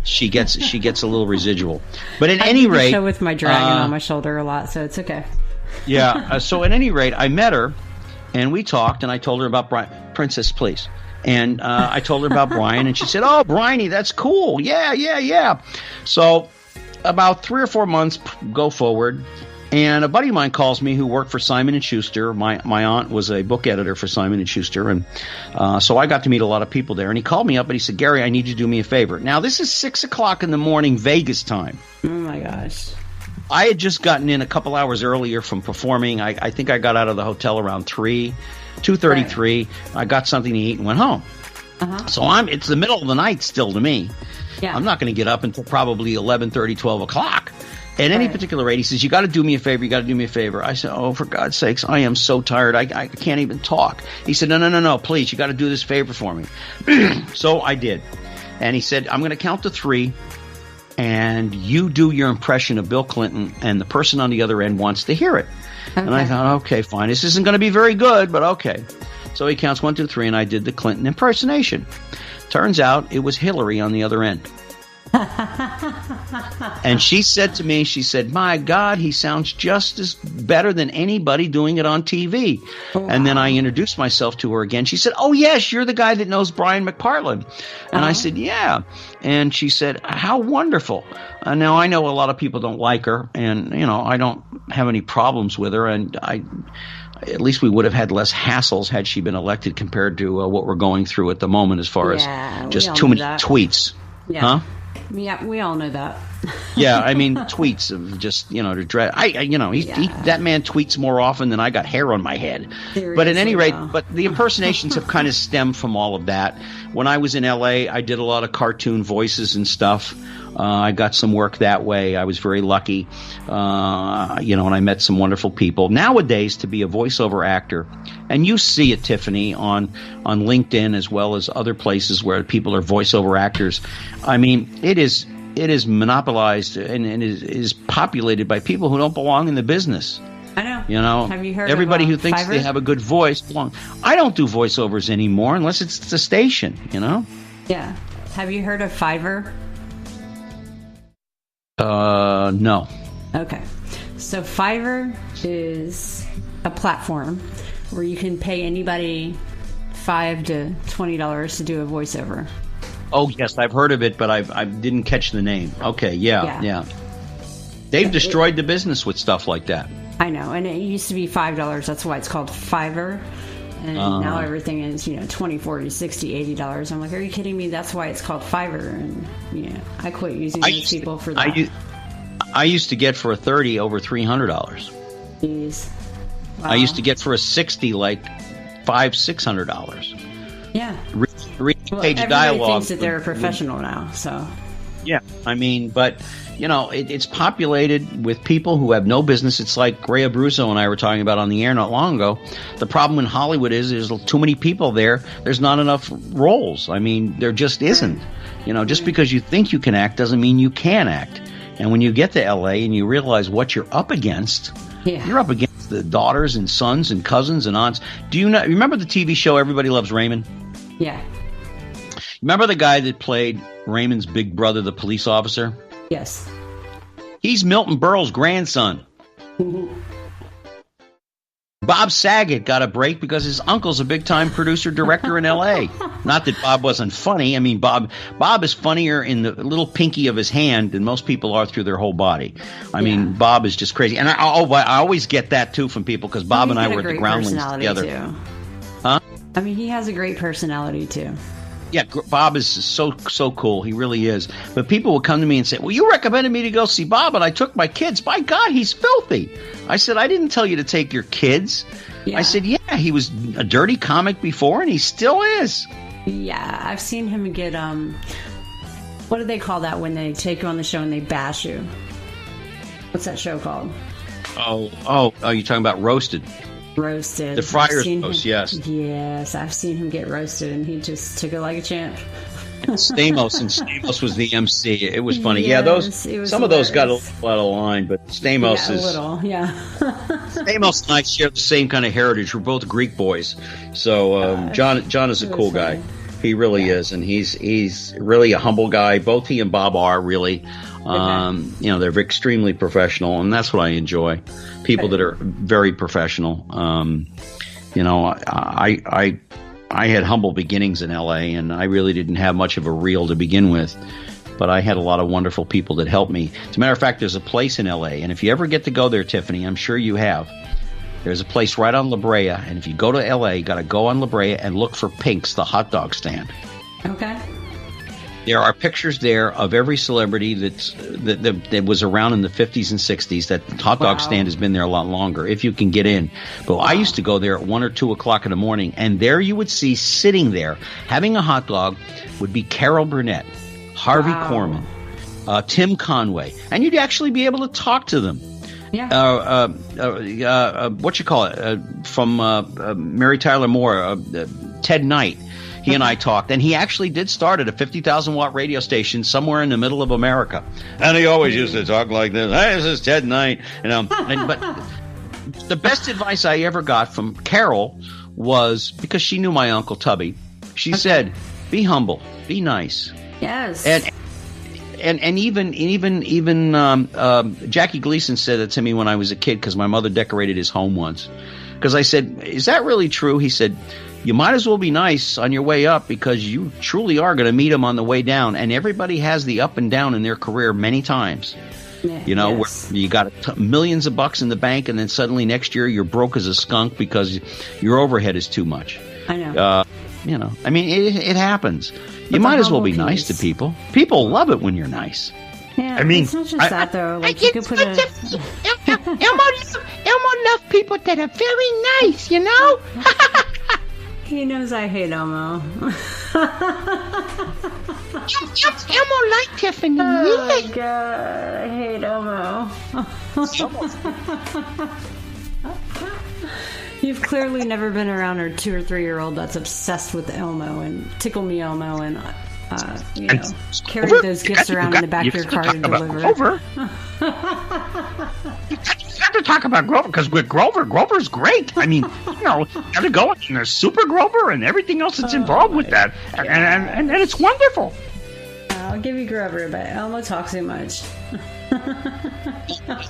C: She gets a little residual. But at
B: I
C: any
B: do the
C: rate,
B: show with my dragon on my shoulder a lot, so it's okay.
C: Yeah. So at any rate, I met her, and we talked, and I told her about Brian. Princess, please. And I told her about Brian, and she said, "Oh, Bryony, that's cool. Yeah. So about 3 or 4 months go forward. And a buddy of mine calls me who worked for Simon & Schuster. My aunt was a book editor for Simon & Schuster, and so I got to meet a lot of people there. And he called me up and he said, "Gary, I need you to do me a favor." Now, this is 6 o'clock in the morning Vegas time.
B: Oh, my gosh.
C: I had just gotten in a couple hours earlier from performing. I think I got out of the hotel around 2:33. Right. I got something to eat and went home. So it's the middle of the night still to me.
B: Yeah.
C: I'm not going to get up until probably 11:30, 12 o'clock. At any particular rate, he says, "You got to do me a favor. You got to do me a favor." I said, "Oh, for God's sakes, I am so tired. I can't even talk." He said, No, please, you got to do this favor for me." So I did. And he said, "I'm going to count to 3, and you do your impression of Bill Clinton, and the person on the other end wants to hear it." Okay. And I thought, okay, fine. This isn't going to be very good, but okay. So he counts 1, 2, 3, and I did the Clinton impersonation. Turns out it was Hillary on the other end. And she said to me, she said, "My God, he sounds just as better than anybody doing it on TV." Wow. And then I introduced myself to her again. She said, "Oh, yes, you're the guy that knows Brian McPartland." And I said, "Yeah." And she said, "How wonderful." Now, I know a lot of people don't like her, and, I don't have any problems with her. And at least we would have had less hassles had she been elected compared to what we're going through at the moment as far as just too many tweets.
B: Yeah.
C: Huh?
B: Yeah, we all know that.
C: Yeah, I mean, tweets of just, to dread. That man tweets more often than I got hair on my head. Seriously, but at any rate, but the impersonations have kind of stemmed from all of that. When I was in L.A., I did a lot of cartoon voices and stuff. I got some work that way. I was very lucky, and I met some wonderful people. Nowadays, to be a voiceover actor, and you see it, Tiffany, on LinkedIn as well as other places where people are voiceover actors. I mean, it is monopolized and is populated by people who don't belong in the business.
B: I know. Have you heard
C: everybody
B: of
C: who thinks
B: Fiverr?
C: They have a good voice belong. I don't do voiceovers anymore unless it's the station,
B: Yeah. Have you heard of Fiverr?
C: No.
B: Okay. So Fiverr is a platform where you can pay anybody $5 to $20 to do a voiceover.
C: Oh, yes, I've heard of it, but I didn't catch the name. Okay, yeah. They've destroyed the business with stuff like that.
B: I know, and it used to be $5. That's why it's called Fiverr. And now everything is, $20, $40, $60, $80. I'm like, are you kidding me? That's why it's called Fiverr. And I quit using those people for that.
C: I used to get for a 30 over $300.
B: Jeez. Wow.
C: I used to get for a 60 like $500-$600.
B: Yeah.
C: Page
B: everybody
C: dialogue.
B: Thinks that they're a professional now. So.
C: Yeah, I mean, but it's populated with people who have no business. It's like Gray Abruzzo and I were talking about on the air not long ago. The problem in Hollywood is there's too many people there. There's not enough roles. I mean, there just isn't. Just because you think you can act doesn't mean you can act. And when you get to L.A. and you realize what you're up against, you're up against the daughters and sons and cousins and aunts. Do you remember the TV show Everybody Loves Raymond?
B: Yeah.
C: Remember the guy that played Raymond's big brother, the police officer?
B: Yes.
C: He's Milton Berle's grandson. Bob Saget got a break because his uncle's a big-time producer-director in L.A. Not that Bob wasn't funny. I mean, Bob is funnier in the little pinky of his hand than most people are through their whole body. I mean, Bob is just crazy. And I always get that, too, from people because Bob and I were at the Groundlings together.
B: Too.
C: Huh?
B: I mean, he has a great personality, too.
C: Yeah, Bob is so cool. He really is. But people will come to me and say, well, you recommended me to go see Bob, and I took my kids. By God, he's filthy. I said, I didn't tell you to take your kids. Yeah. I said, yeah, he was a dirty comic before, and he still is.
B: Yeah, I've seen him get, what do they call that when they take you on the show and they bash you? What's that show called? Oh,
C: you're talking about Roasted.
B: Roasted.
C: The Friars roast, yes.
B: Yes, I've seen him get roasted, and he just took it like a champ.
C: Stamos was the MC. It was funny. Yes, some of those got a little out of line, but Stamos is...
B: a little, yeah.
C: Stamos and I share the same kind of heritage. We're both Greek boys. So John is a cool guy. He really is, and he's really a humble guy. Both he and Bob are really. They're extremely professional, and that's what I enjoy. People that are very professional. I had humble beginnings in L.A., and I really didn't have much of a reel to begin with. But I had a lot of wonderful people that helped me. As a matter of fact, there's a place in L.A., and if you ever get to go there, Tiffany, I'm sure you have. There's a place right on La Brea, and if you go to L.A., you got to go on La Brea and look for Pink's, the hot dog stand.
B: Okay.
C: There are pictures there of every celebrity that was around in the 50s and 60s. That hot dog stand has been there a lot longer, if you can get in. But I used to go there at 1 or 2 o'clock in the morning, and there you would see sitting there having a hot dog would be Carol Burnett, Harvey Korman, Tim Conway, and you'd actually be able to talk to them.
B: Yeah.
C: What you call it? From Mary Tyler Moore, Ted Knight. He and I talked, and he actually did start at a 50,000-watt radio station somewhere in the middle of America. And he always used to talk like this. Hey, this is Ted Knight. But the best advice I ever got from Carol was, because she knew my Uncle Tubby, she said, be humble, be nice.
B: Yes.
C: And even Jackie Gleason said it to me when I was a kid, because my mother decorated his home once. Because I said, is that really true? He said, you might as well be nice on your way up, because you truly are going to meet them on the way down. And everybody has the up and down in their career many times. Yeah, where you got millions of bucks in the bank, and then suddenly next year you're broke as a skunk because your overhead is too much.
B: I know.
C: I mean, it happens. You might as well be nice to people. People love it when you're nice.
B: Yeah, I mean, it's not just that though. Like you could put
D: Elmo loves people that are very nice, you know.
B: He knows I hate Elmo.
D: Elmo like Tiffany.
B: Oh God, I hate Elmo. You've clearly never been around a 2 or 3 year old that's obsessed with Elmo and Tickle Me Elmo and carry those gifts around in the back of your car to deliver.
D: Grover. You have to talk about Grover, because with Grover's great. I mean, you got to go in there's Super Grover and everything else that's involved with that, and it's wonderful.
B: I'll give you Grover, but Elmo talks too much.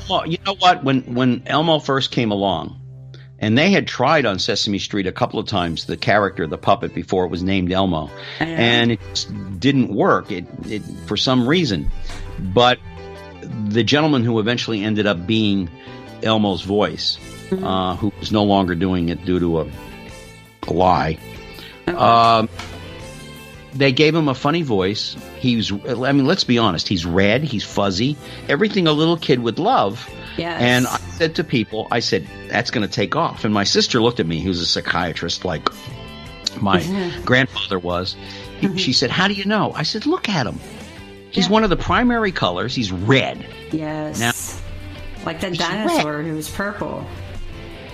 C: Well, you know what? When Elmo first came along, and they had tried on Sesame Street a couple of times the character, the puppet, before it was named Elmo, and it just didn't work. It for some reason, but the gentleman who eventually ended up being Elmo's voice, who was no longer doing it due to a lie. They gave him a funny voice. Let's be honest. He's red. He's fuzzy. Everything a little kid would love.
B: Yes.
C: And I said to people, that's going to take off. And my sister looked at me, who's a psychiatrist like my grandfather was. She said, how do you know? I said, look at him. He's one of the primary colors. He's red.
B: Yes.
C: Now,
B: like that dinosaur who was purple.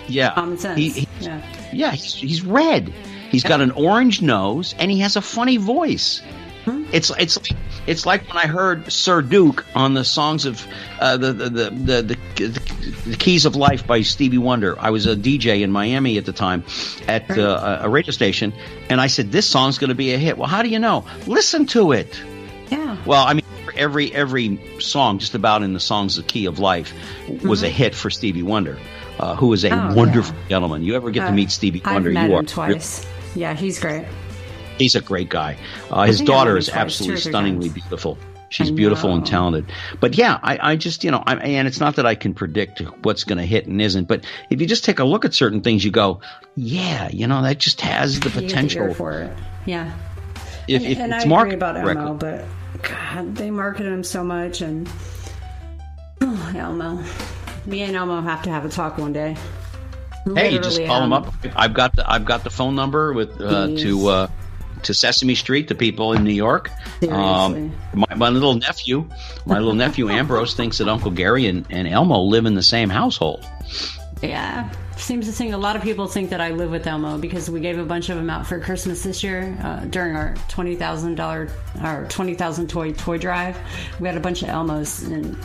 C: Yeah.
B: Common sense.
C: He's red. He's got an orange nose, and he has a funny voice. It's like when I heard Sir Duke on the songs of the Keys of Life by Stevie Wonder. I was a DJ in Miami at the time at a radio station, and I said, this song's going to be a hit. Well, how do you know? Listen to it.
B: Yeah.
C: Well, I mean, every song just about in the songs of Key of Life was a hit for Stevie Wonder. who is a wonderful gentleman. You ever get to meet Stevie Wonder?
B: I've met
C: you
B: him twice. Yeah, he's great.
C: He's a great guy. His daughter is absolutely stunningly beautiful. She's beautiful and talented. But yeah, I just, and it's not that I can predict what's going to hit and isn't, but if you just take a look at certain things, you go, yeah, that just has the potential
B: for it. Yeah.
C: If
B: and
C: it's
B: I agree
C: marketed
B: about
C: correctly.
B: Elmo, but God, they market him so much, and Elmo. Me and Elmo have to have a talk one day.
C: Hey, just call him up. I've got the phone number with to Sesame Street, the people in New York. My little nephew Ambrose thinks that Uncle Gary and Elmo live in the same household.
B: Yeah, seems to think a lot of people think that I live with Elmo because we gave a bunch of them out for Christmas this year during our $20,000 toy drive. We had a bunch of Elmos, and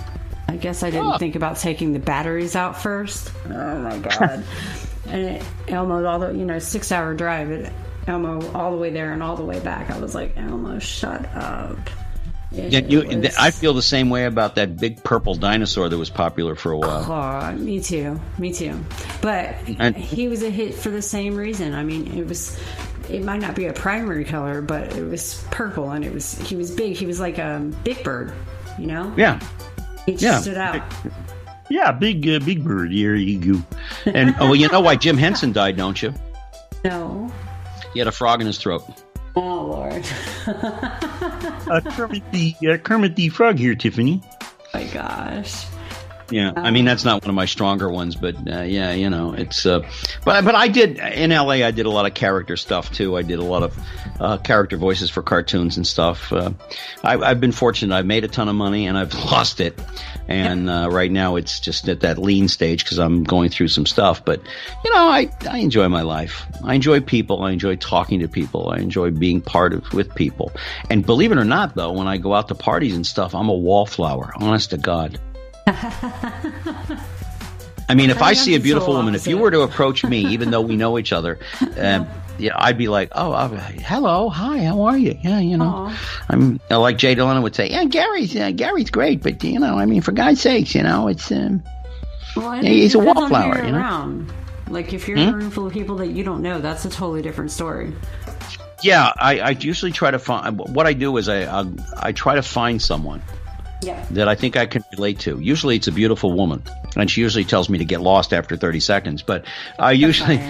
B: I guess I didn't think about taking the batteries out first. Oh my God! And Elmo, all the 6-hour drive. Elmo all the way there and all the way back. I was like, Elmo, shut up.
C: I feel the same way about that big purple dinosaur that was popular for a while.
B: Oh, me too. But he was a hit for the same reason. I mean, it might not be a primary color, but it was purple, and he was big. He was like a Big Bird,
C: Yeah.
B: He just stood out.
D: Yeah, big bird. Here you go.
C: And you know why Jim Henson died, don't you?
B: No.
C: He had a frog in his throat.
B: Oh, Lord.
D: Kermit the Frog here, Tiffany.
B: Oh, my gosh.
C: Yeah, I mean, that's not one of my stronger ones, but it's. But I did in LA. I did a lot of character stuff too. I did a lot of character voices for cartoons and stuff. I've been fortunate. I've made a ton of money and I've lost it, and right now it's just at that lean stage because I'm going through some stuff. But I enjoy my life. I enjoy people. I enjoy talking to people. I enjoy being with people. And believe it or not, though, when I go out to parties and stuff, I'm a wallflower. Honest to God. I mean, if I see a beautiful woman, if you were to approach me, even though we know each other, I'd be like, hello, hi, how are you? Yeah,
B: Aww.
C: I'm like Jay Dillon would say, yeah, Gary's great, but I mean, for God's sakes, it's he's a wallflower,
B: around. Like if you're in a room full of people that you don't know, that's a totally different story.
C: Yeah, I usually try to find. What I do is I try to find someone.
B: Yeah.
C: That I think I can relate to. Usually it's a beautiful woman, and she usually tells me to get lost after 30 seconds. But I usually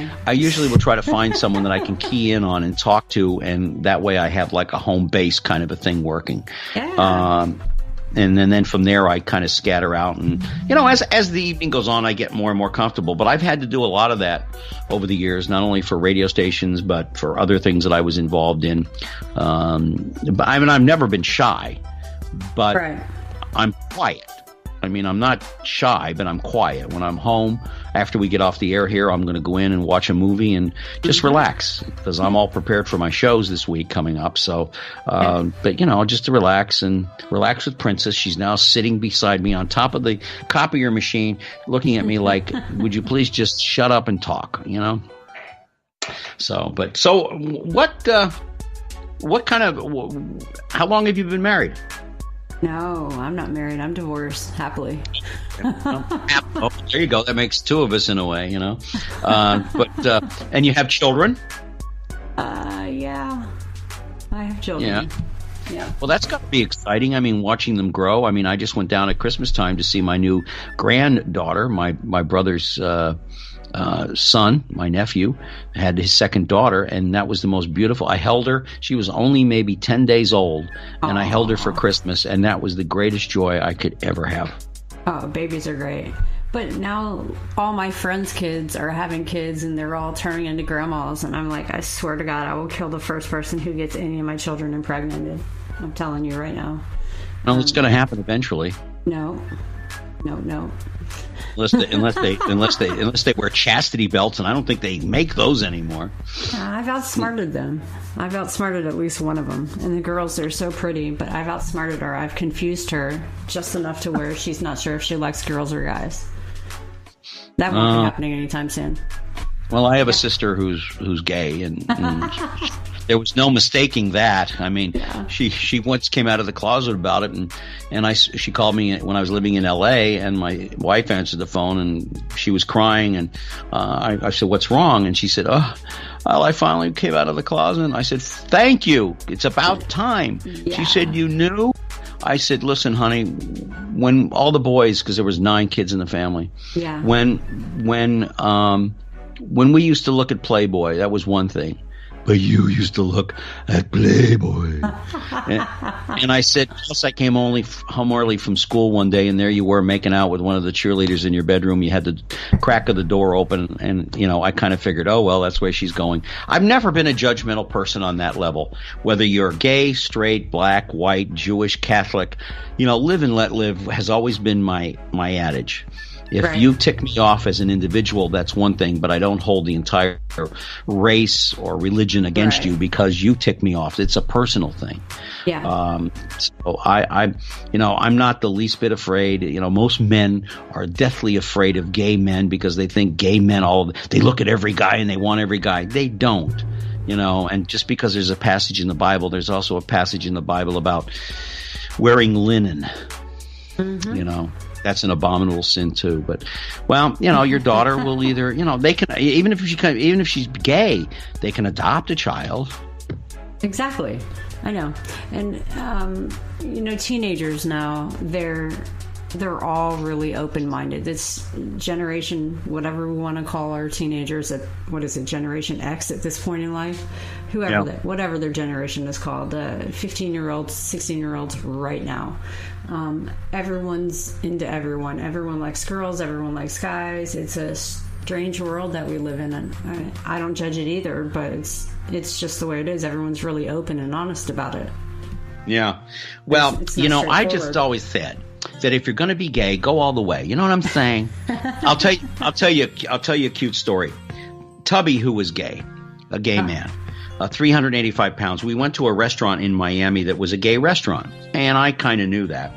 C: will try to find someone that I can key in on and talk to, and that way I have like a home base kind of a thing working.
B: Yeah.
C: And then from there I kind of scatter out, and as the evening goes on, I get more and more comfortable. But I've had to do a lot of that over the years, not only for radio stations but for other things that I was involved in. But I mean, I've never been shy, but. Right. I'm quiet. I mean, I'm not shy, but I'm quiet. When I'm home, after we get off the air here, I'm going to go in and watch a movie and just relax because I'm all prepared for my shows this week coming up. So, but just to relax with Princess. She's now sitting beside me on top of the copier machine, looking at me like, would you please just shut up and talk, So what kind of, how long have you been married?
B: No, I'm not married. I'm divorced, happily.
C: Oh, there you go. That makes two of us in a way, But and you have children?
B: Yeah, I have children. Yeah.
C: Well, that's got to be exciting. I mean, watching them grow. I mean, I just went down at Christmas time to see my new granddaughter, my brother's son, my nephew, had his second daughter, and that was the most beautiful. I held her. She was only maybe 10 days old, and I held her for Christmas, and that was the greatest joy I could ever have.
B: Oh, babies are great. But now all my friends' kids are having kids, and they're all turning into grandmas, and I'm like, I swear to God, I will kill the first person who gets any of my children impregnated. I'm telling you right now.
C: Well, it's going to happen eventually.
B: No.
C: Unless they wear chastity belts, and I don't think they make those anymore.
B: I've outsmarted them. I've outsmarted at least one of them. And the girls are so pretty, but I've outsmarted her. I've confused her just enough to where she's not sure if she likes girls or guys. That won't be happening anytime soon.
C: Well, I have a sister who's gay, and There was no mistaking that. I mean, she once came out of the closet about it, and she called me when I was living in L.A., and my wife answered the phone, and she was crying, and I said, "What's wrong?" And she said, "Oh, well, I finally came out of the closet." And I said, "Thank you. It's about time." Yeah. She said, "You knew?" I said, "Listen, honey, when all the boys, because there was 9 kids in the family, when we used to look at Playboy, that was one thing. But you used to look at Playboy." and I said, plus I came home early from school one day, and there you were making out with one of the cheerleaders in your bedroom. You had the crack of the door open, and, I kind of figured, oh, well, that's where she's going. I've never been a judgmental person on that level. Whether you're gay, straight, black, white, Jewish, Catholic, live and let live has always been my adage. If you tick me off as an individual, that's one thing, but I don't hold the entire race or religion against you because you tick me off. It's a personal thing. Yeah. So I'm not the least bit afraid. Most men are deathly afraid of gay men because they think gay men they look at every guy and they want every guy. They don't. And just because there's a passage in the Bible, there's also a passage in the Bible about wearing linen. Mm-hmm. That's an abominable sin too. But, your daughter will either, they can, even if she's gay, they can adopt a child.
B: Exactly. I know. And, teenagers now, they're all really open-minded. This generation, whatever we want to call our teenagers, Generation X at this point in life? Whatever their generation is called, 15-year-olds, 16-year-olds right now. Everyone's into everyone. Everyone likes girls. Everyone likes guys. It's a strange world that we live in. And I don't judge it either, but it's just the way it is. Everyone's really open and honest about it. Yeah.
C: Well, I just always said that if you're going to be gay, go all the way. You know what I'm saying? I'll tell you a cute story. Tubby, who was gay, a gay man. 385 pounds. We went to a restaurant in Miami that was a gay restaurant, and I kind of knew that.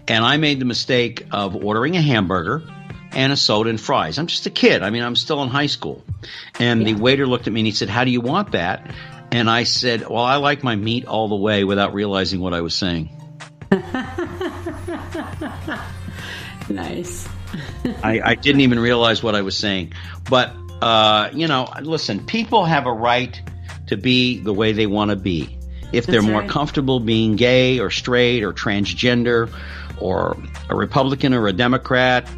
C: And I made the mistake of ordering a hamburger and a soda and fries. I'm just a kid. I mean, I'm still in high school. And the waiter looked at me and he said, "How do you want that?" And I said, "Well, I like my meat all the way," without realizing what I was saying.
B: Nice.
C: I didn't even realize what I was saying. But listen, people have a right to be the way they want to be. If they're more comfortable being gay or straight or transgender or a Republican or a Democrat,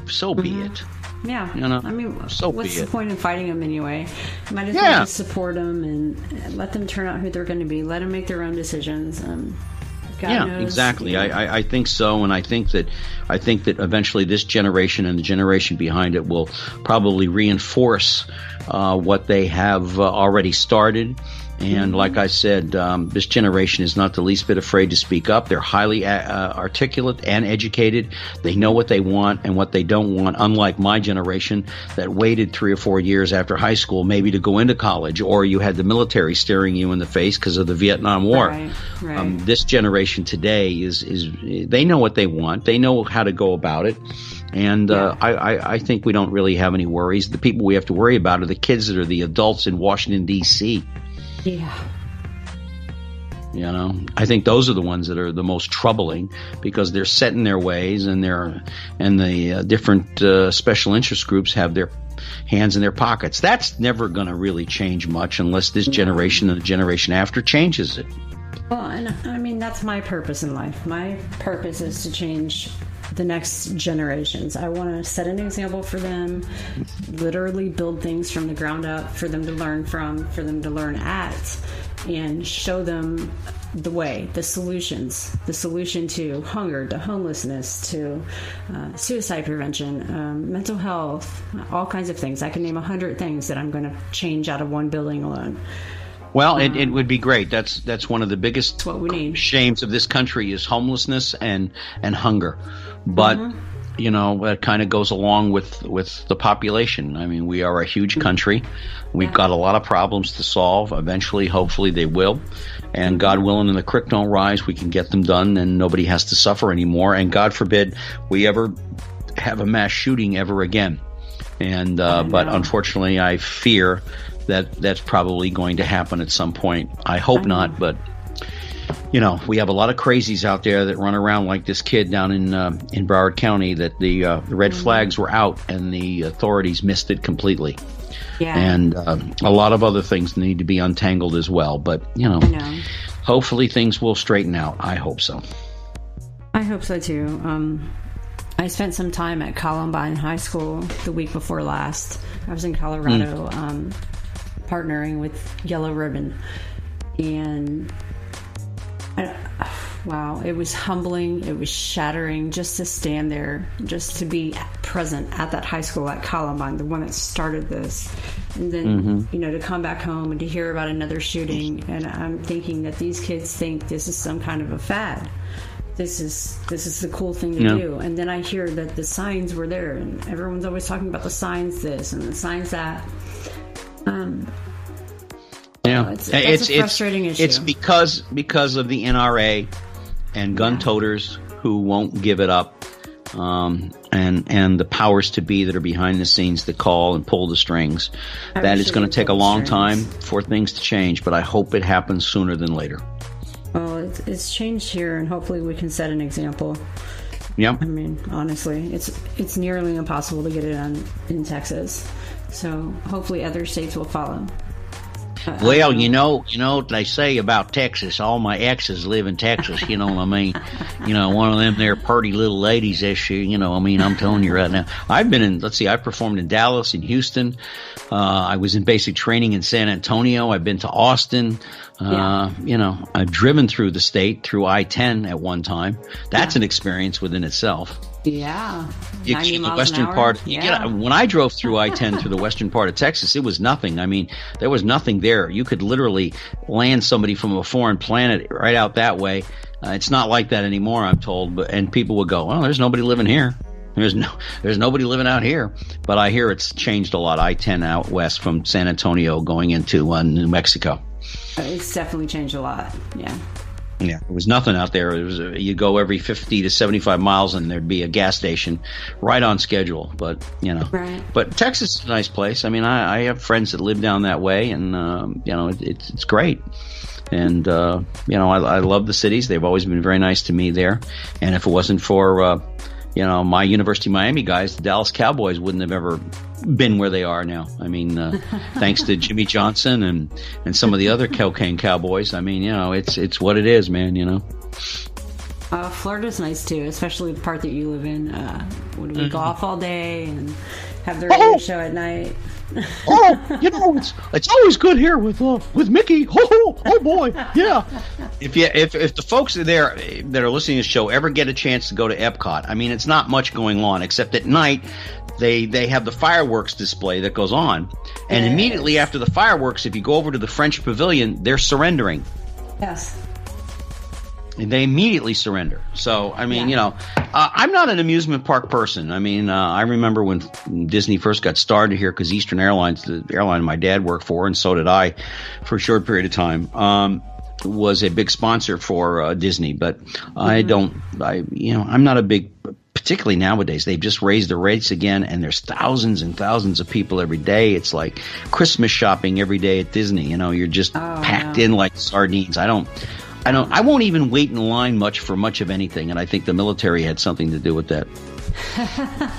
C: so be it.
B: Yeah. I mean, what's the point in fighting them anyway? Might as well just support them and let them turn out who they're going to be. Let them make their own decisions. God knows,
C: exactly. I think so, and I think that eventually this generation and the generation behind it will probably reinforce what they have already started. And like I said, this generation is not the least bit afraid to speak up. They're highly articulate and educated. They know what they want and what they don't want, unlike my generation that waited 3 or 4 years after high school maybe to go into college, or you had the military staring you in the face because of the Vietnam War. Right. This generation today is they know what they want. They know how to go about it. And I think we don't really have any worries. The people we have to worry about are the kids that are the adults in Washington, D.C.
B: Yeah.
C: I think those are the ones that are the most troubling because they're set in their ways, and the different special interest groups have their hands in their pockets. That's never going to really change much unless this generation and the generation after changes it.
B: Well, and I mean, that's my purpose in life. My purpose is to change the next generations. I want to set an example for them, literally build things from the ground up for them to learn from, for them to learn at, and show them the way, the solutions, the solution to hunger, to homelessness, to suicide prevention, mental health, all kinds of things. I can name 100 things that I'm going to change out of one building alone.
C: Well, it would be great. That's one of the biggest shames of this country is homelessness and hunger. But that kind of goes along with the population. I mean, we are a huge country. We've got a lot of problems to solve. Eventually, hopefully, they will. And God willing, and the creek don't rise, we can get them done, and nobody has to suffer anymore. And God forbid we ever have a mass shooting ever again. And but unfortunately, I fear that's probably going to happen at some point. I hope not, but you know, we have a lot of crazies out there that run around like this kid down in Broward County, that the red flags were out and the authorities missed it completely. Yeah. And a lot of other things need to be untangled as well. But, you know, hopefully things will straighten out. I hope so.
B: I hope so, too. I spent some time at Columbine High School the week before last. I was in Colorado partnering with Yellow Ribbon. And wow, it was humbling. It was shattering just to stand there, just to be present at that high school at Columbine, the one that started this. And then, you know, to come back home and to hear about another shooting. And I'm thinking that these kids think this is some kind of a fad. This is the cool thing to do. And then I hear that the signs were there, and everyone's always talking about the signs this and the signs that. That's a frustrating issue.
C: It's because of the NRA and gun toters who won't give it up, and the powers to be that are behind the scenes that call and pull the strings. That is going to take a long time for things to change, but I hope it happens sooner than later.
B: Well, it's changed here, and hopefully we can set an example.
C: Yep.
B: I mean, honestly, it's nearly impossible to get it done in Texas, so hopefully other states will follow.
C: Well, you know what they say about Texas. All my exes live in Texas. You know what I mean? You know, one of them there pretty little ladies issue. You know, I mean, I'm telling you right now. I've been in. I performed in Dallas, in Houston. I was in basic training in San Antonio. I've been to Austin. You know, I've driven through the state through I-10 at one time. That's an experience within itself.
B: Yeah.
C: You get the western part. When I drove through I-10 through the western part of Texas, it was nothing. I mean, there was nothing there. You could literally land somebody from a foreign planet right out that way. It's not like that anymore, I'm told. And people would go, "Well, there's nobody living here. There's nobody living out here." But I hear it's changed a lot. I-10 out west from San Antonio going into New Mexico.
B: It's definitely changed a lot. Yeah.
C: Yeah, there was nothing out there. It was you go every 50 to 75 miles and there'd be a gas station right on schedule. But, you know, but Texas is a nice place. I mean, I have friends that live down that way, and, you know, it's great. And, you know, I love the cities. They've always been very nice to me there. And if it wasn't for, you know, my University of Miami guys, the Dallas Cowboys wouldn't have ever been where they are now. I mean, thanks to Jimmy Johnson and some of the other cocaine cowboys. I mean, you know, it's what it is, man, you know.
B: Florida's nice too, especially the part that you live in. When we golf all day and have the radio show at night.
D: You know, it's always good here with Mickey. Oh boy, yeah.
C: If the folks there that are listening to the show ever get a chance to go to Epcot, I mean, it's not much going on except at night. They have the fireworks display that goes on, and immediately after the fireworks, if you go over to the French Pavilion, they're surrendering.
B: Yes.
C: And they immediately surrender. So, I mean, you know, I'm not an amusement park person. I mean, I remember when Disney first got started here, because Eastern Airlines, the airline my dad worked for, and so did I for a short period of time, was a big sponsor for Disney. But I'm not a big, particularly nowadays, they've just raised the rates again, and there's thousands and thousands of people every day. It's like Christmas shopping every day at Disney. You know, you're just packed in like sardines. I won't even wait in line much for much of anything, and I think the military had something to do with that.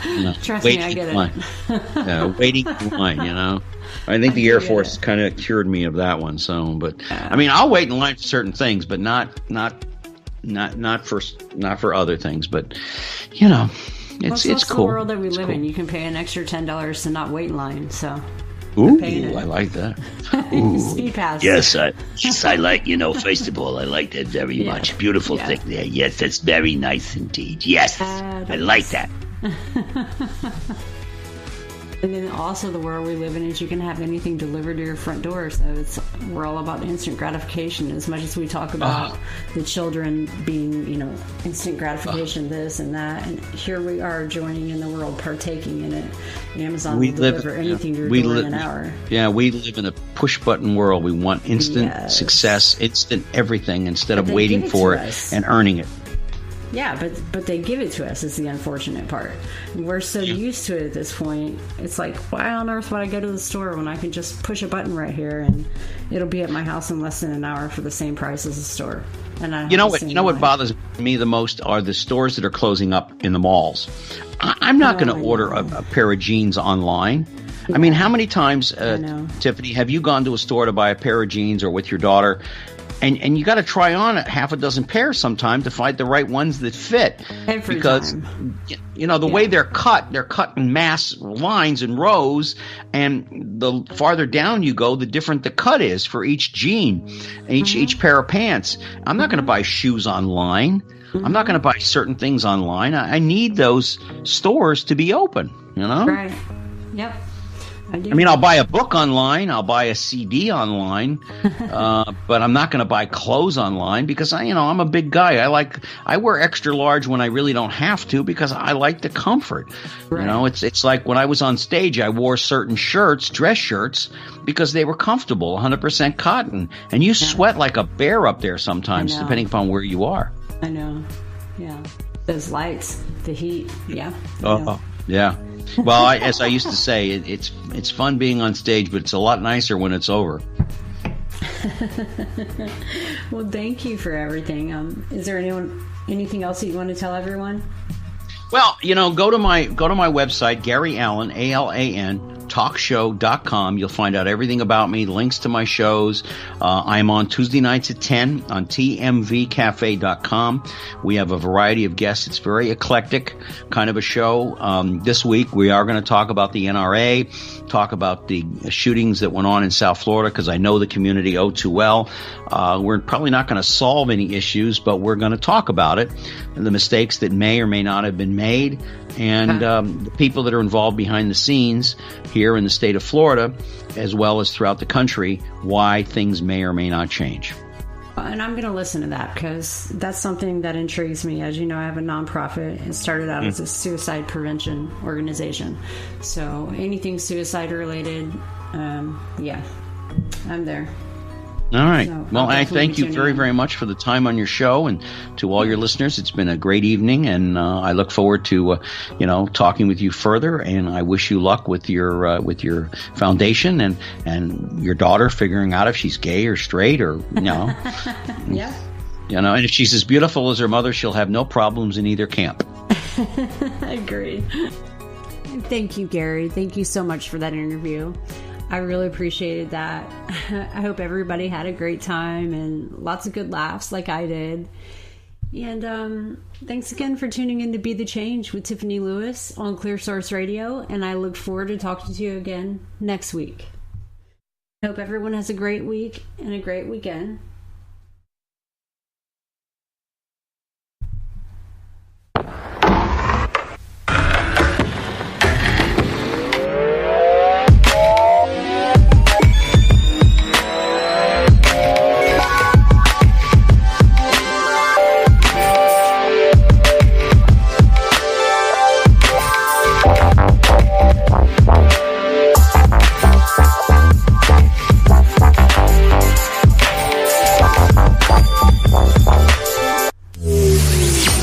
C: You know,
B: trust me, I get it.
C: Waiting in line, you know. I think the Air Force kind of cured me of that one. So, but I mean, I'll wait in line for certain things, but not for other things. But you know, it's cool.
B: The world that we live in. You can pay an extra $10 to not wait in line. So.
C: Ooh, I like that. Ooh.
B: Speed pass.
E: Yes, I like, you know, first of all, I like that very much. Beautiful thing there. Yes, that's very nice indeed. Yes, I like that.
B: And then also the world we live in is you can have anything delivered to your front door. So we're all about instant gratification. As much as we talk about the children being, you know, instant gratification, this and that. And here we are joining in the world, partaking in it. Amazon will deliver anything to your door in an hour.
C: Yeah, we live in a push-button world. We want instant success, instant everything, instead of waiting for it and earning it.
B: Yeah, but they give it to us is the unfortunate part. We're so used to it at this point. It's like, why on earth would I go to the store when I can just push a button right here and it'll be at my house in less than an hour for the same price as the store? And I
C: what bothers me the most are the stores that are closing up in the malls. I'm not going to order a pair of jeans online. Yeah. I mean, how many times, Tiffany, have you gone to a store to buy a pair of jeans or with your daughter? And you got to try on half a dozen pairs sometime to find the right ones that fit. Because the way they're cut in mass lines and rows, and the farther down you go, the different the cut is for each jean, each pair of pants. I'm not going to buy shoes online. I'm not going to buy certain things online. I need those stores to be open,
B: Right. Yep.
C: I mean, I'll buy a book online. I'll buy a CD online, but I'm not going to buy clothes online because I'm a big guy. I wear extra large when I really don't have to because I like the comfort. Right. It's like when I was on stage, I wore certain shirts, dress shirts, because they were comfortable, 100% cotton, and you sweat like a bear up there sometimes, depending upon where you are.
B: I know. Yeah, those lights, the heat. Yeah.
C: Yeah. Well, as I used to say, it's fun being on stage, but it's a lot nicer when it's over.
B: Well, thank you for everything. Is there anything else that you want to tell everyone?
C: Well, go to my website, Gary Allan, ALAN, talkshow.com. You'll find out everything about me, links to my shows. I'm on Tuesday nights at 10 on tmvcafe.com. We have a variety of guests. It's very eclectic kind of a show. This week we are going to talk about the NRA, talk about the shootings that went on in South Florida, because I know the community too well. We're probably not going to solve any issues, but we're going to talk about it, and the mistakes that may or may not have been made, and the people that are involved behind the scenes here in the state of Florida, as well as throughout the country, why things may or may not change.
B: And I'm going to listen to that because that's something that intrigues me. As you know, I have a nonprofit. It started out as a suicide prevention organization. So anything suicide related, I'm there.
C: All right. Well, I thank you very, very much for the time on your show, and to all your listeners, it's been a great evening, and I look forward to talking with you further. And I wish you luck with your foundation and your daughter figuring out if she's gay or straight or
B: Yeah.
C: And if she's as beautiful as her mother, she'll have no problems in either camp.
B: Agreed. Thank you, Gary. Thank you so much for that interview. I really appreciated that. I hope everybody had a great time and lots of good laughs like I did. And thanks again for tuning in to Be the Change with Tiffany Lewis on Clear Source Radio. And I look forward to talking to you again next week. I hope everyone has a great week and a great weekend.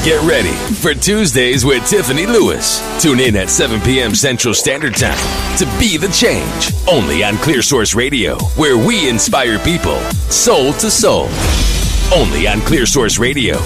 A: Get ready for Tuesdays with Tiffany Lewis. Tune in at 7 p.m. Central Standard Time to Be the Change, only on Clear Source Radio, where we inspire people soul to soul. Only on Clear Source Radio.